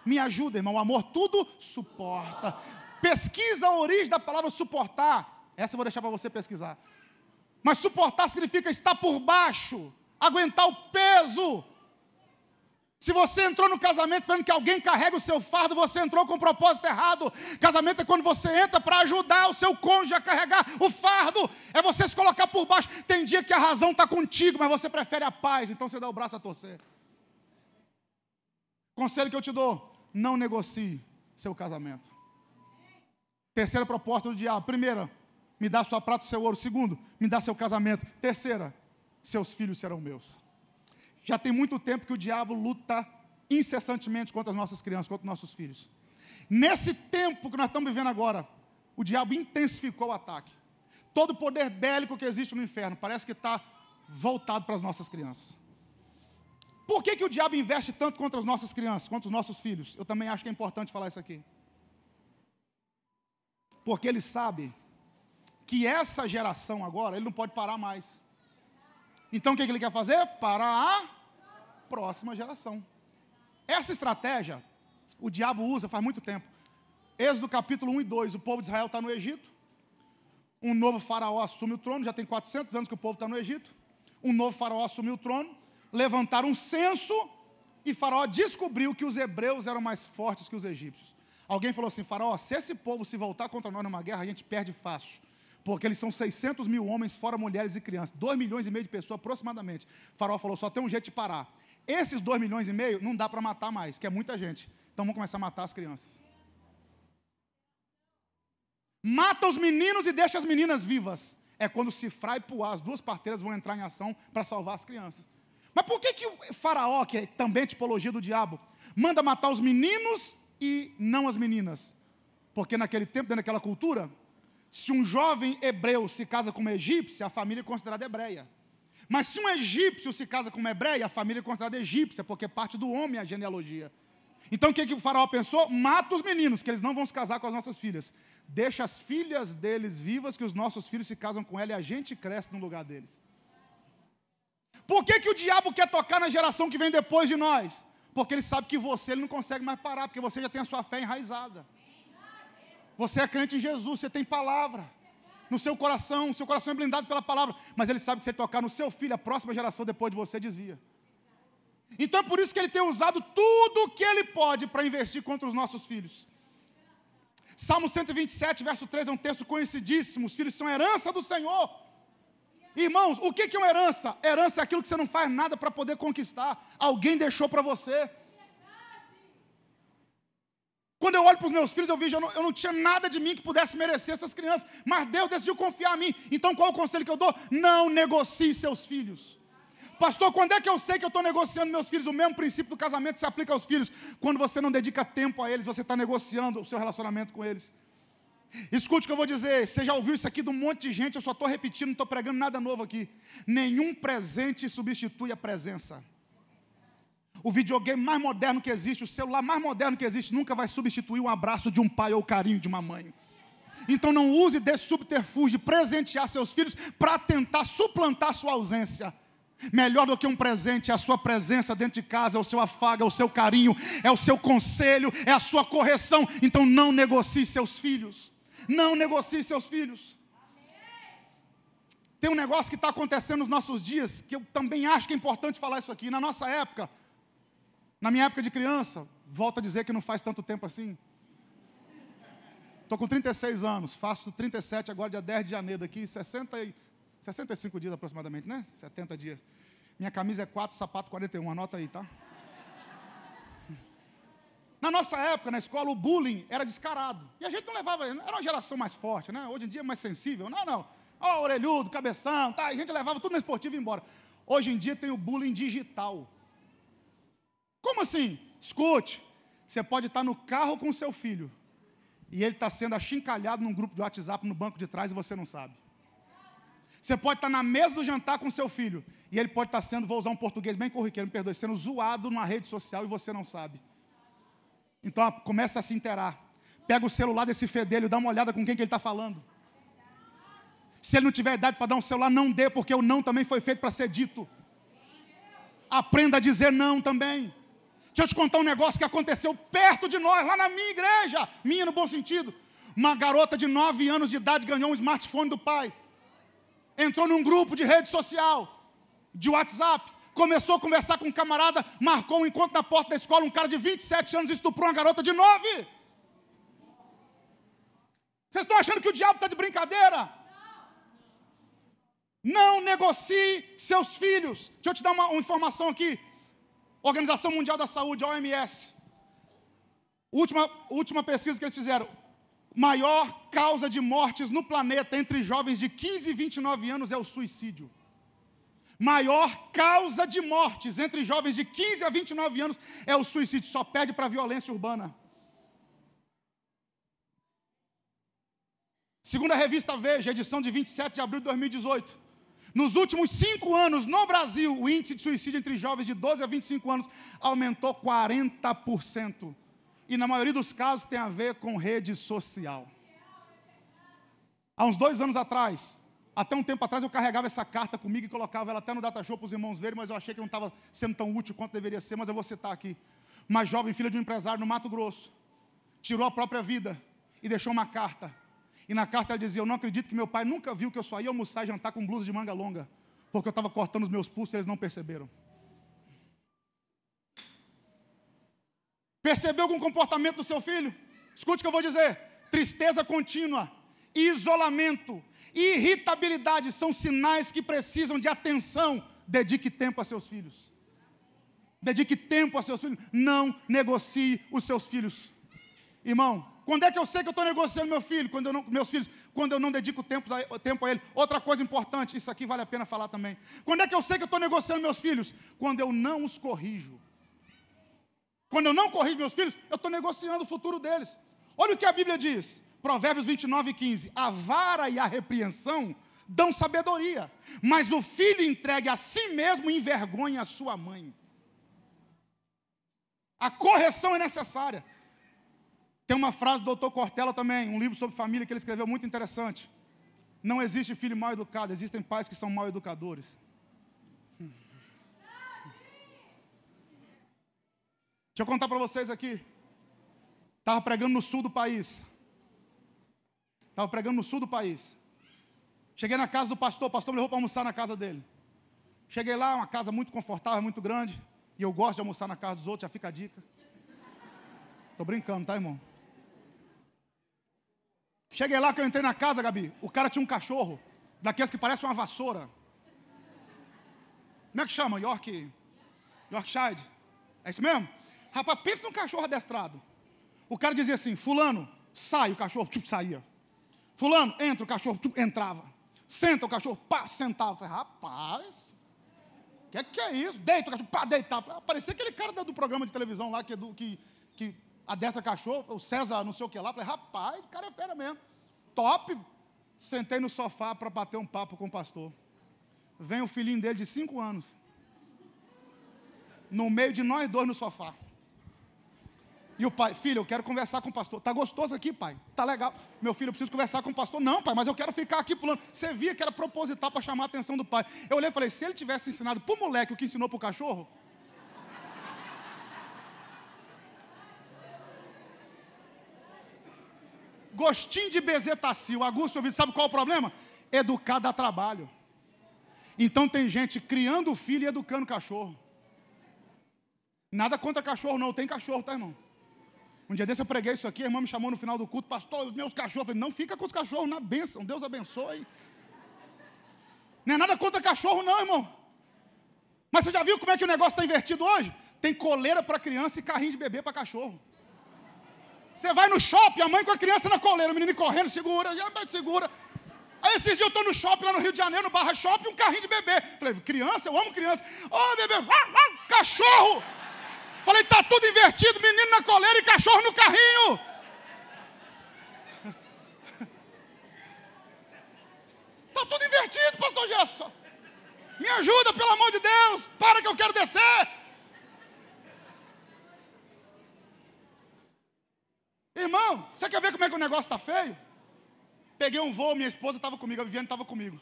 Me ajuda, irmão. O amor tudo suporta. Pesquisa a origem da palavra suportar. Essa eu vou deixar para você pesquisar. Mas suportar significa estar por baixo, aguentar o peso. Se você entrou no casamento esperando que alguém carregue o seu fardo, você entrou com um propósito errado. Casamento é quando você entra para ajudar o seu cônjuge a carregar o fardo. É você se colocar por baixo. Tem dia que a razão está contigo, mas você prefere a paz, então você dá o braço a torcer. Conselho que eu te dou: não negocie seu casamento. Terceira proposta do diabo. Primeira, me dá sua prata e seu ouro. Segundo, me dá seu casamento. Terceira, seus filhos serão meus. Já tem muito tempo que o diabo luta incessantemente contra as nossas crianças, contra os nossos filhos. Nesse tempo que nós estamos vivendo agora, o diabo intensificou o ataque. Todo o poder bélico que existe no inferno parece que está voltado para as nossas crianças. Por que o diabo investe tanto contra as nossas crianças, contra os nossos filhos? Eu também acho que é importante falar isso aqui. Porque ele sabe que essa geração agora, ele não pode parar mais. Então o que ele quer fazer? Parar a próxima geração. Essa estratégia, o diabo usa faz muito tempo. Êxodo capítulo 1 e 2, o povo de Israel está no Egito. Um novo faraó assume o trono, já tem 400 anos que o povo está no Egito. Um novo faraó assumiu o trono, levantaram um censo e faraó descobriu que os hebreus eram mais fortes que os egípcios. Alguém falou assim, faraó, se esse povo se voltar contra nós numa guerra, a gente perde fácil. Porque eles são 600 mil homens, fora mulheres e crianças. 2 milhões e meio de pessoas aproximadamente. O faraó falou, só tem um jeito de parar. Esses 2 milhões e meio não dá para matar mais, que é muita gente. Então vamos começar a matar as crianças. Mata os meninos e deixa as meninas vivas. É quando Sifrá e Puá, as 2 parteiras, vão entrar em ação para salvar as crianças. Mas por que o faraó, que é também a tipologia do diabo, manda matar os meninos e não as meninas? Porque naquele tempo, dentro daquela cultura, se um jovem hebreu se casa com uma egípcia, a família é considerada hebreia. Mas se um egípcio se casa com uma hebreia, a família é considerada egípcia, porque parte do homem é a genealogia. Então o que o faraó pensou? Mata os meninos, que eles não vão se casar com as nossas filhas. Deixa as filhas deles vivas, que os nossos filhos se casam com ela e a gente cresce no lugar deles. Por que o diabo quer tocar na geração que vem depois de nós? Porque ele sabe que ele não consegue mais parar, porque você já tem a sua fé enraizada. Você é crente em Jesus, você tem palavra no seu coração é blindado pela palavra, mas ele sabe que se ele tocar no seu filho, a próxima geração depois de você desvia. Então é por isso que ele tem usado tudo o que ele pode para investir contra os nossos filhos. Salmo 127, verso 3 é um texto conhecidíssimo. Os filhos são herança do Senhor. Irmãos, o que é uma herança? Herança é aquilo que você não faz nada para poder conquistar. Alguém deixou para você. Quando eu olho para os meus filhos, eu vejo, eu não tinha nada de mim que pudesse merecer essas crianças, mas Deus decidiu confiar em mim. Então qual é o conselho que eu dou? Não negocie seus filhos. Pastor, quando é que eu sei que eu estou negociando meus filhos? O mesmo princípio do casamento se aplica aos filhos. Quando você não dedica tempo a eles, você está negociando o seu relacionamento com eles. Escute o que eu vou dizer. Você já ouviu isso aqui de um monte de gente, eu só estou repetindo, não estou pregando nada novo aqui. Nenhum presente substitui a presença. O videogame mais moderno que existe, o celular mais moderno que existe, nunca vai substituir um abraço de um pai ou o carinho de uma mãe. Então não use desse subterfúgio de presentear seus filhos para tentar suplantar sua ausência. Melhor do que um presente é a sua presença dentro de casa, é o seu afago, é o seu carinho, é o seu conselho, é a sua correção. Então não negocie seus filhos. Não negocie seus filhos. Tem um negócio que está acontecendo nos nossos dias, que eu também acho que é importante falar isso aqui. Na nossa época, na minha época de criança, volto a dizer que não faz tanto tempo assim. Estou com 36 anos, faço 37 agora, dia 10 de janeiro, daqui 65 dias aproximadamente, né? 70 dias. Minha camisa é 4, sapato 41, anota aí, tá? Na nossa época, na escola, o bullying era descarado. E a gente não levava, era uma geração mais forte, né? Hoje em dia é mais sensível. Não. Ó, orelhudo, cabeção, tá? E a gente levava tudo no esportivo e ia embora. Hoje em dia tem o bullying digital. Como assim? Escute, você pode estar no carro com o seu filho e ele está sendo achincalhado num grupo de WhatsApp no banco de trás e você não sabe. Você pode estar na mesa do jantar com o seu filho e ele pode estar sendo, vou usar um português bem corriqueiro, me perdoe, sendo zoado numa rede social e você não sabe. Então começa a se inteirar. Pega o celular desse fedelho e dá uma olhada com quem que ele está falando. Se ele não tiver idade para dar um celular, não dê, porque o não também foi feito para ser dito. Aprenda a dizer não também. Deixa eu te contar um negócio que aconteceu perto de nós, lá na minha igreja, minha no bom sentido. Uma garota de 9 anos de idade ganhou um smartphone do pai. Entrou num grupo de rede social, de WhatsApp, começou a conversar com um camarada, marcou um encontro na porta da escola, um cara de 27 anos estuprou uma garota de 9. Vocês estão achando que o diabo está de brincadeira? Não negocie seus filhos. Deixa eu te dar uma informação aqui. Organização Mundial da Saúde, a OMS. Última pesquisa que eles fizeram. Maior causa de mortes no planeta entre jovens de 15 e 29 anos é o suicídio. Maior causa de mortes entre jovens de 15 a 29 anos é o suicídio. Só perde para a violência urbana. Segundo a revista Veja, edição de 27 de abril de 2018. Nos últimos 5 anos, no Brasil, o índice de suicídio entre jovens de 12 a 25 anos aumentou 40%. E na maioria dos casos tem a ver com rede social. Há uns 2 anos atrás, até um tempo atrás, eu carregava essa carta comigo e colocava ela até no data show para os irmãos verem, mas eu achei que não estava sendo tão útil quanto deveria ser, mas eu vou citar aqui. Uma jovem filha de um empresário no Mato Grosso tirou a própria vida e deixou uma carta. E na carta ela dizia: eu não acredito que meu pai nunca viu que eu só ia almoçar e jantar com blusa de manga longa, porque eu estava cortando os meus pulsos e eles não perceberam. Percebeu algum comportamento do seu filho? Escute o que eu vou dizer. Tristeza contínua, isolamento, irritabilidade são sinais que precisam de atenção. Dedique tempo a seus filhos. Dedique tempo a seus filhos. Não negocie os seus filhos. Irmão, quando é que eu sei que eu estou negociando meus filhos? Quando eu não dedico tempo a ele. Outra coisa importante, isso aqui vale a pena falar também. Quando é que eu sei que eu estou negociando meus filhos? Quando eu não os corrijo. Quando eu não corrijo meus filhos, eu estou negociando o futuro deles. Olha o que a Bíblia diz. Provérbios 29:15. A vara e a repreensão dão sabedoria, mas o filho entregue a si mesmo envergonha a sua mãe. A correção é necessária. Tem uma frase do Dr. Cortella também, um livro sobre família que ele escreveu muito interessante. Não existe filho mal educado, existem pais que são mal educadores. Deixa eu contar para vocês aqui. Estava pregando no sul do país. Cheguei na casa do pastor, o pastor me levou para almoçar na casa dele. Cheguei lá, uma casa muito confortável, muito grande. E eu gosto de almoçar na casa dos outros, já fica a dica. Estou brincando, tá, irmão? Cheguei lá, que eu entrei na casa, Gabi. O cara tinha um cachorro, daqueles que parece uma vassoura. Como é que chama? Yorkshire? É isso mesmo? Rapaz, pensa num cachorro adestrado. O cara dizia assim: fulano, sai, o cachorro, saía. Fulano, entra, o cachorro, entrava. Senta, o cachorro, sentava. Eu falei: rapaz, o que é isso? Deita, o cachorro, deitava. Parecia aquele cara do programa de televisão lá, que adestra cachorro, o César não sei o que lá. Eu falei: rapaz, o cara é fera mesmo. Top. Sentei no sofá para bater um papo com o pastor. Vem o filhinho dele de 5 anos. No meio de nós dois no sofá. E o pai: filho, eu quero conversar com o pastor. Tá gostoso aqui, pai? Tá legal. Meu filho, eu preciso conversar com o pastor. Não, pai, mas eu quero ficar aqui pulando. Você via que era proposital para chamar a atenção do pai. Eu olhei e falei: se ele tivesse ensinado para o moleque o que ensinou para o cachorro... Gostinho de bezetacil, aguço o ouvido. Sabe qual é o problema? Educar dá trabalho. Então tem gente criando o filho e educando o cachorro. Nada contra cachorro não, tem cachorro, tá, irmão? Um dia desse eu preguei isso aqui, a irmã me chamou no final do culto: pastor, meus cachorros. Eu falei: não fica com os cachorros na bênção, Deus abençoe. Não é nada contra cachorro não, irmão. Mas você já viu como é que o negócio está invertido hoje? Tem coleira para criança e carrinho de bebê para cachorro. Você vai no shopping, a mãe com a criança na coleira, o menino correndo, segura. Aí esses dias eu estou no shopping lá no Rio de Janeiro, no Barra Shopping, um carrinho de bebê. Falei: criança, eu amo criança. Ô, bebê, cachorro. Falei: tá tudo invertido, menino na coleira e cachorro no carrinho. Tá tudo invertido, pastor Gerson. Me ajuda, pelo amor de Deus. Para que eu quero descer. Irmão, você quer ver como é que o negócio está feio? Peguei um voo, minha esposa estava comigo, a Viviane estava comigo.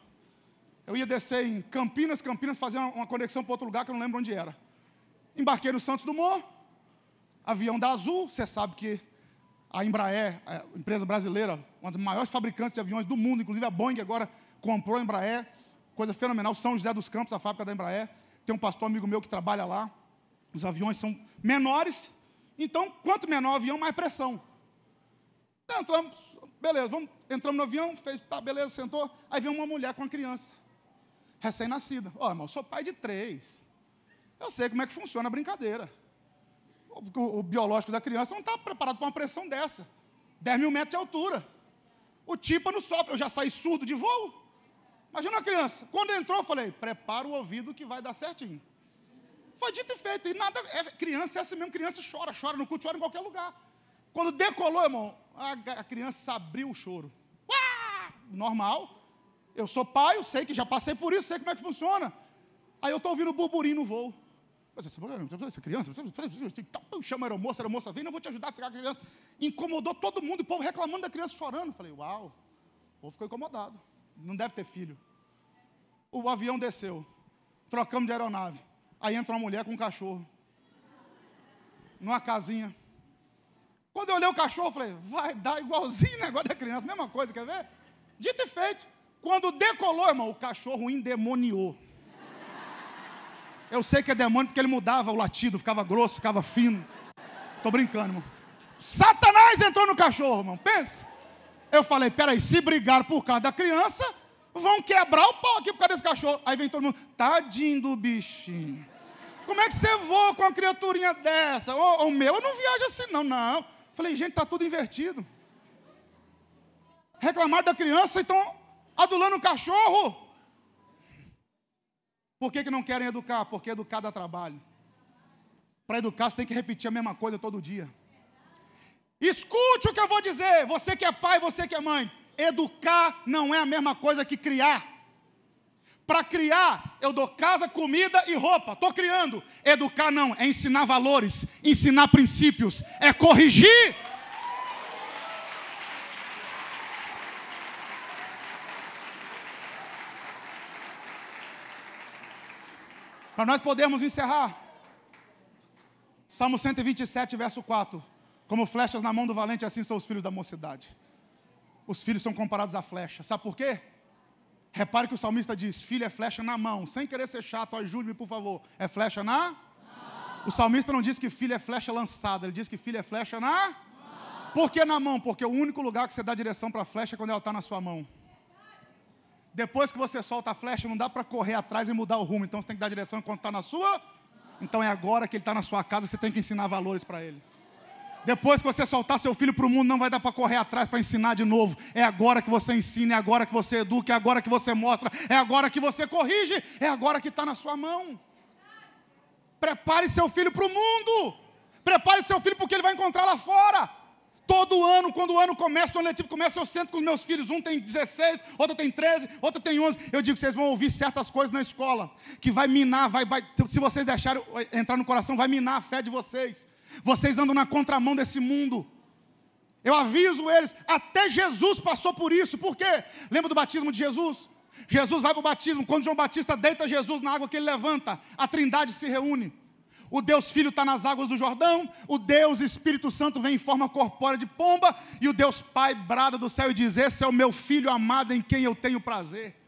Eu ia descer em Campinas, fazer uma conexão para outro lugar que eu não lembro onde era. Embarquei no Santos Dumont, avião da Azul. Você sabe que a Embraer, a empresa brasileira, uma das maiores fabricantes de aviões do mundo, inclusive a Boeing agora comprou a Embraer, coisa fenomenal. São José dos Campos, a fábrica da Embraer. Tem um pastor amigo meu que trabalha lá. Os aviões são menores, então quanto menor o avião, mais pressão. Entramos, beleza, entramos no avião, beleza, sentou. Aí veio uma mulher com uma criança, recém-nascida. Ó, irmão, eu sou pai de 3. Eu sei como é que funciona a brincadeira. O biológico da criança não está preparado para uma pressão dessa. 10 mil metros de altura. O tipo não sofre. Eu já saí surdo de voo. Imagina uma criança. Quando entrou, eu falei: prepara o ouvido que vai dar certinho. Foi dito e feito. E nada, criança é assim mesmo. Criança chora no culto, chora em qualquer lugar. Quando decolou, irmão, a criança abriu o choro. Uá! Normal. Eu sou pai, eu sei que já passei por isso, sei como é que funciona. Aí eu estou ouvindo burburinho no voo. Essa criança, chama a aeromoça vem, não vou te ajudar a pegar a criança. Incomodou todo mundo, o povo reclamando da criança chorando. Falei: uau, povo ficou incomodado. Não deve ter filho. O avião desceu. Trocamos de aeronave. Aí entra uma mulher com um cachorro. Numa casinha. Quando eu olhei o cachorro, eu falei, vai dar igualzinho o negócio da criança. Mesma coisa, quer ver? Dito e feito. Quando decolou, irmão, o cachorro endemoniou. Eu sei que é demônio porque ele mudava o latido, ficava grosso, ficava fino. Tô brincando, irmão. Satanás entrou no cachorro, irmão. Pensa. Eu falei, peraí, se brigaram por causa da criança, vão quebrar o pau aqui por causa desse cachorro. Aí vem todo mundo, tadinho do bichinho. Como é que você voa com uma criaturinha dessa? O meu, eu não viajo assim, não. Falei, gente, tá tudo invertido. Reclamaram da criança e estão adulando o cachorro. Por que não querem educar? Porque educar dá trabalho. Para educar, você tem que repetir a mesma coisa todo dia. Escute o que eu vou dizer. Você que é pai, você que é mãe. Educar não é a mesma coisa que criar. Para criar, eu dou casa, comida e roupa. Estou criando. Educar não, é ensinar valores, ensinar princípios, é corrigir. Para nós podermos encerrar. Salmo 127, verso 4. Como flechas na mão do valente, assim são os filhos da mocidade. Os filhos são comparados a flecha. Sabe por quê? Repare que o salmista diz, filho é flecha na mão. Sem querer ser chato, ajude-me por favor. É flecha na mão. O salmista não diz que filho é flecha lançada. Ele diz que filho é flecha na mão. Por que na mão? Porque o único lugar que você dá direção para a flecha é quando ela está na sua mão. Depois que você solta a flecha, não dá para correr atrás e mudar o rumo. Então você tem que dar direção enquanto está na sua. Então é agora que ele está na sua casa que você tem que ensinar valores para ele. Depois que você soltar seu filho para o mundo, não vai dar para correr atrás para ensinar de novo. É agora que você ensina, é agora que você educa, é agora que você mostra, é agora que você corrige, é agora que está na sua mão. Prepare seu filho para o mundo. Prepare seu filho porque ele vai encontrar lá fora. Todo ano, quando o ano começa, o ano letivo começa, eu sento com os meus filhos. Um tem 16, outro tem 13, outro tem 11. Eu digo que vocês vão ouvir certas coisas na escola, que vai minar, se vocês deixarem entrar no coração, vai minar a fé de vocês. Vocês andam na contramão desse mundo. Eu aviso eles, até Jesus passou por isso. Por quê? Lembra do batismo de Jesus? Jesus vai para o batismo. Quando João Batista deita Jesus na água que ele levanta, a trindade se reúne. O Deus Filho está nas águas do Jordão, o Deus Espírito Santo vem em forma corpórea de pomba, e o Deus Pai brada do céu e diz, esse é o meu Filho amado em quem eu tenho prazer.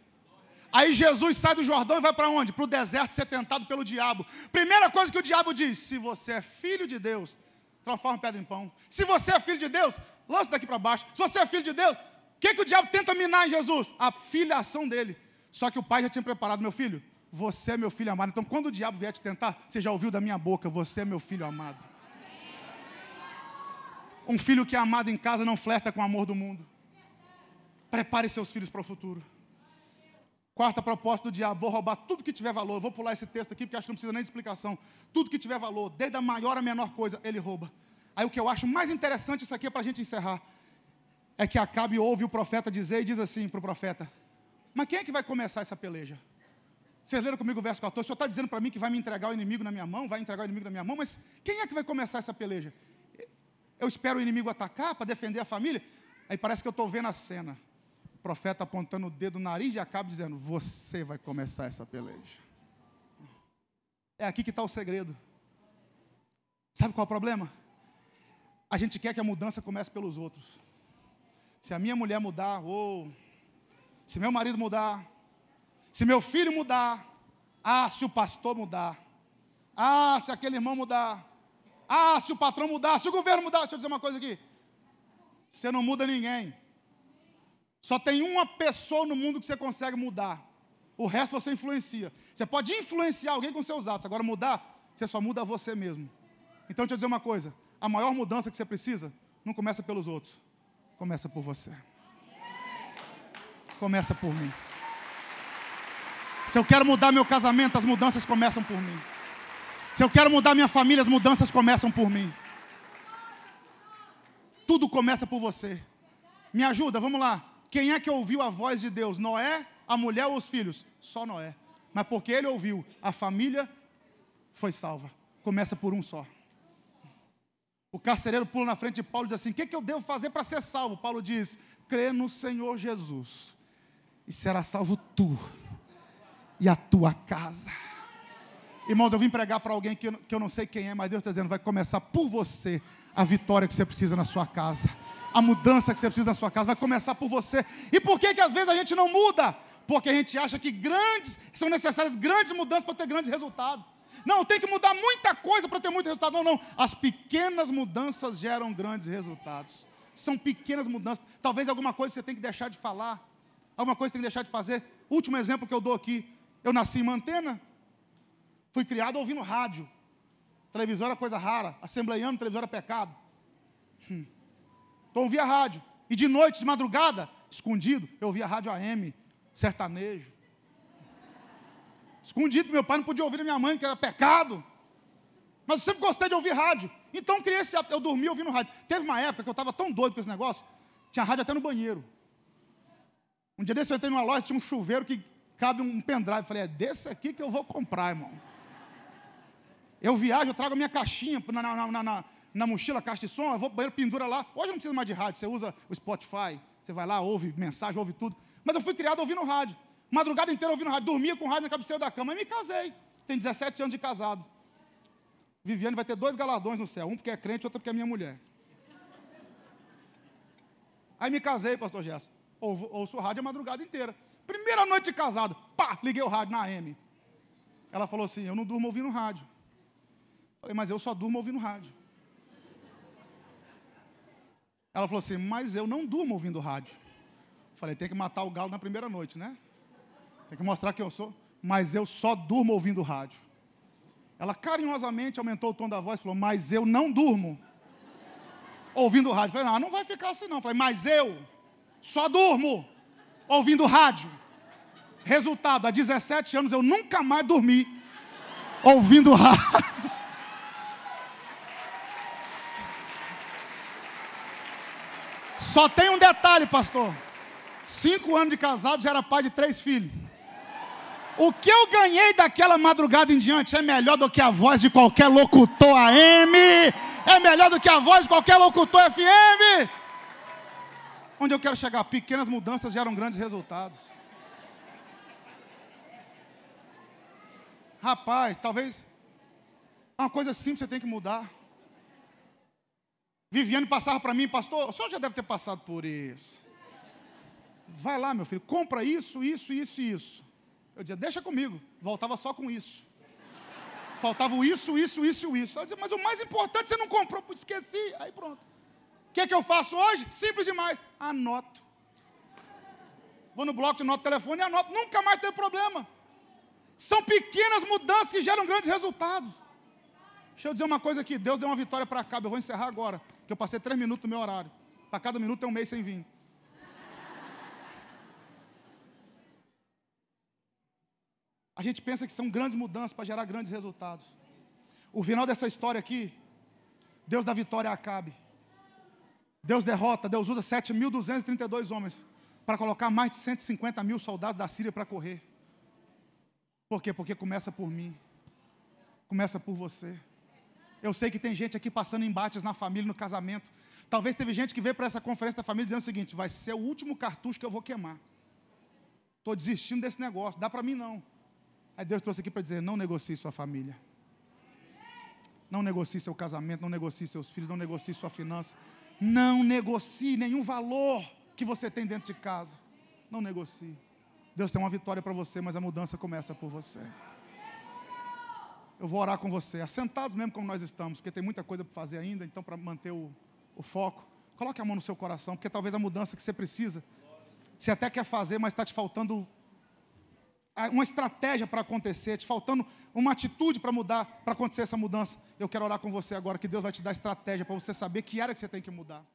Aí Jesus sai do Jordão e vai para onde? Para o deserto ser tentado pelo diabo. Primeira coisa que o diabo diz, se você é filho de Deus, transforma pedra em pão. Se você é filho de Deus, lança daqui para baixo. Se você é filho de Deus, o que o diabo tenta minar em Jesus? A filiação dele. Só que o pai já tinha preparado, meu filho, você é meu filho amado. Então quando o diabo vier te tentar, você já ouviu da minha boca, você é meu filho amado. Um filho que é amado em casa não flerta com o amor do mundo. Prepare seus filhos para o futuro. Quarta proposta do diabo, vou roubar tudo que tiver valor. Eu vou pular esse texto aqui porque acho que não precisa nem de explicação. Tudo que tiver valor, desde a maior a menor coisa, ele rouba. Aí o que eu acho mais interessante, isso aqui é para a gente encerrar, é que Acabe ouve o profeta dizer e diz assim para o profeta, mas quem é que vai começar essa peleja? Vocês leram comigo o verso 14, o senhor está dizendo para mim que vai me entregar o inimigo na minha mão, vai entregar o inimigo na minha mão, mas quem é que vai começar essa peleja? Eu espero o inimigo atacar para defender a família? Aí parece que eu estou vendo a cena. O profeta apontando o dedo no nariz de Acabe dizendo, você vai começar essa peleja. É aqui que está o segredo. Sabe qual é o problema? A gente quer que a mudança comece pelos outros. Se a minha mulher mudar, se meu marido mudar, se meu filho mudar, se o pastor mudar, se aquele irmão mudar, se o patrão mudar, se o governo mudar, deixa eu dizer uma coisa aqui. Você não muda ninguém. Só tem uma pessoa no mundo que você consegue mudar. O resto você influencia. Você pode influenciar alguém com seus atos. Agora mudar, você só muda você mesmo. Então deixa eu dizer uma coisa. A maior mudança que você precisa, não começa pelos outros. Começa por você. Começa por mim. Se eu quero mudar meu casamento, as mudanças começam por mim. Se eu quero mudar minha família, as mudanças começam por mim. Tudo começa por você. Me ajuda, vamos lá. Quem é que ouviu a voz de Deus? Noé, a mulher ou os filhos? Só Noé. Mas porque ele ouviu, a família foi salva. Começa por um só. O carcereiro pula na frente de Paulo e diz assim, o que eu devo fazer para ser salvo? Paulo diz, crê no Senhor Jesus, e será salvo tu e a tua casa. Irmãos, eu vim pregar para alguém que eu não sei quem é, mas Deus está dizendo, vai começar por você a vitória que você precisa na sua casa. A mudança que você precisa na sua casa vai começar por você. E por que às vezes a gente não muda? Porque a gente acha que são necessárias grandes mudanças para ter grandes resultados. Não, tem que mudar muita coisa para ter muito resultado. Não, não. As pequenas mudanças geram grandes resultados. São pequenas mudanças. Talvez alguma coisa você tem que deixar de falar. Alguma coisa você tem que deixar de fazer. Último exemplo que eu dou aqui. Eu nasci em Mantena. Fui criado ouvindo rádio. Televisão era coisa rara. Assembleiano, televisão era pecado. Então eu ouvia rádio. E de noite, de madrugada, escondido, eu ouvia rádio AM, sertanejo. Escondido, meu pai não podia ouvir a minha mãe, que era pecado. Mas eu sempre gostei de ouvir rádio. Então criei esse hábito. Eu dormia ouvindo rádio. Teve uma época que eu estava tão doido com esse negócio, tinha rádio até no banheiro. Um dia desse eu entrei numa loja, tinha um chuveiro que cabe um pendrive. Eu falei, é desse aqui que eu vou comprar, irmão. Eu viajo, eu trago a minha caixinha na mochila, caixa de som, eu vou para o banheiro, pendura lá. Hoje não precisa mais de rádio, você usa o Spotify, você vai lá, ouve mensagem, ouve tudo. Mas eu fui criado ouvindo rádio. Madrugada inteira ouvindo rádio, dormia com rádio na cabeceira da cama. Aí me casei. Tenho 17 anos de casado. Viviane vai ter 2 galardões no céu. Um porque é crente, outro porque é minha mulher. Aí me casei, pastor Gerson. Ouço rádio a madrugada inteira. Primeira noite de casado, pá, liguei o rádio na AM. Ela falou assim, eu não durmo ouvindo rádio. Falei, mas eu só durmo ouvindo rádio. Ela falou assim, mas eu não durmo ouvindo rádio. Falei, tem que matar o galo na primeira noite, né? Tem que mostrar quem eu sou. Mas eu só durmo ouvindo rádio. Ela carinhosamente aumentou o tom da voz e falou, mas eu não durmo ouvindo rádio. Falei, não vai ficar assim não. Falei, mas eu só durmo ouvindo rádio. Resultado, há 17 anos eu nunca mais dormi ouvindo rádio. Só tem um detalhe, pastor. 5 anos de casado, já era pai de 3 filhos. O que eu ganhei daquela madrugada em diante é melhor do que a voz de qualquer locutor AM, é melhor do que a voz de qualquer locutor FM. Onde eu quero chegar? Pequenas mudanças geram grandes resultados. Rapaz, talvez uma coisa simples você tem que mudar. Viviane passava para mim, pastor, o senhor já deve ter passado por isso. Vai lá, meu filho, compra isso, isso, isso e isso. Eu dizia, deixa comigo. Voltava só com isso. Faltava o isso, isso, isso e isso. Ela dizia, mas o mais importante você não comprou, esqueci. Aí pronto. O que é que eu faço hoje? Simples demais. Anoto. Vou no bloco de nota telefone e anoto. Nunca mais tem problema. São pequenas mudanças que geram grandes resultados. Deixa eu dizer uma coisa aqui. Deus deu uma vitória para cá. Eu vou encerrar agora. Que eu passei 3 minutos no meu horário. Para cada minuto tem um mês sem vir. A gente pensa que são grandes mudanças para gerar grandes resultados. O final dessa história aqui, Deus dá vitória a Acabe. Deus derrota, Deus usa 7.232 homens para colocar mais de 150 mil soldados da Síria para correr. Por quê? Porque começa por mim. Começa por você. Eu sei que tem gente aqui passando embates na família, no casamento. Talvez teve gente que veio para essa conferência da família dizendo o seguinte, vai ser o último cartucho que eu vou queimar. Estou desistindo desse negócio, dá para mim não. Aí Deus trouxe aqui para dizer, não negocie sua família. Não negocie seu casamento, não negocie seus filhos, não negocie sua finança. Não negocie nenhum valor que você tem dentro de casa. Não negocie. Deus tem uma vitória para você, mas a mudança começa por você. Eu vou orar com você, assentados mesmo como nós estamos, porque tem muita coisa para fazer ainda, então para manter o foco, coloque a mão no seu coração, porque talvez a mudança que você precisa, você até quer fazer, mas está te faltando uma estratégia para acontecer, te faltando uma atitude para mudar, para acontecer essa mudança. Eu quero orar com você agora, que Deus vai te dar estratégia para você saber que área que você tem que mudar.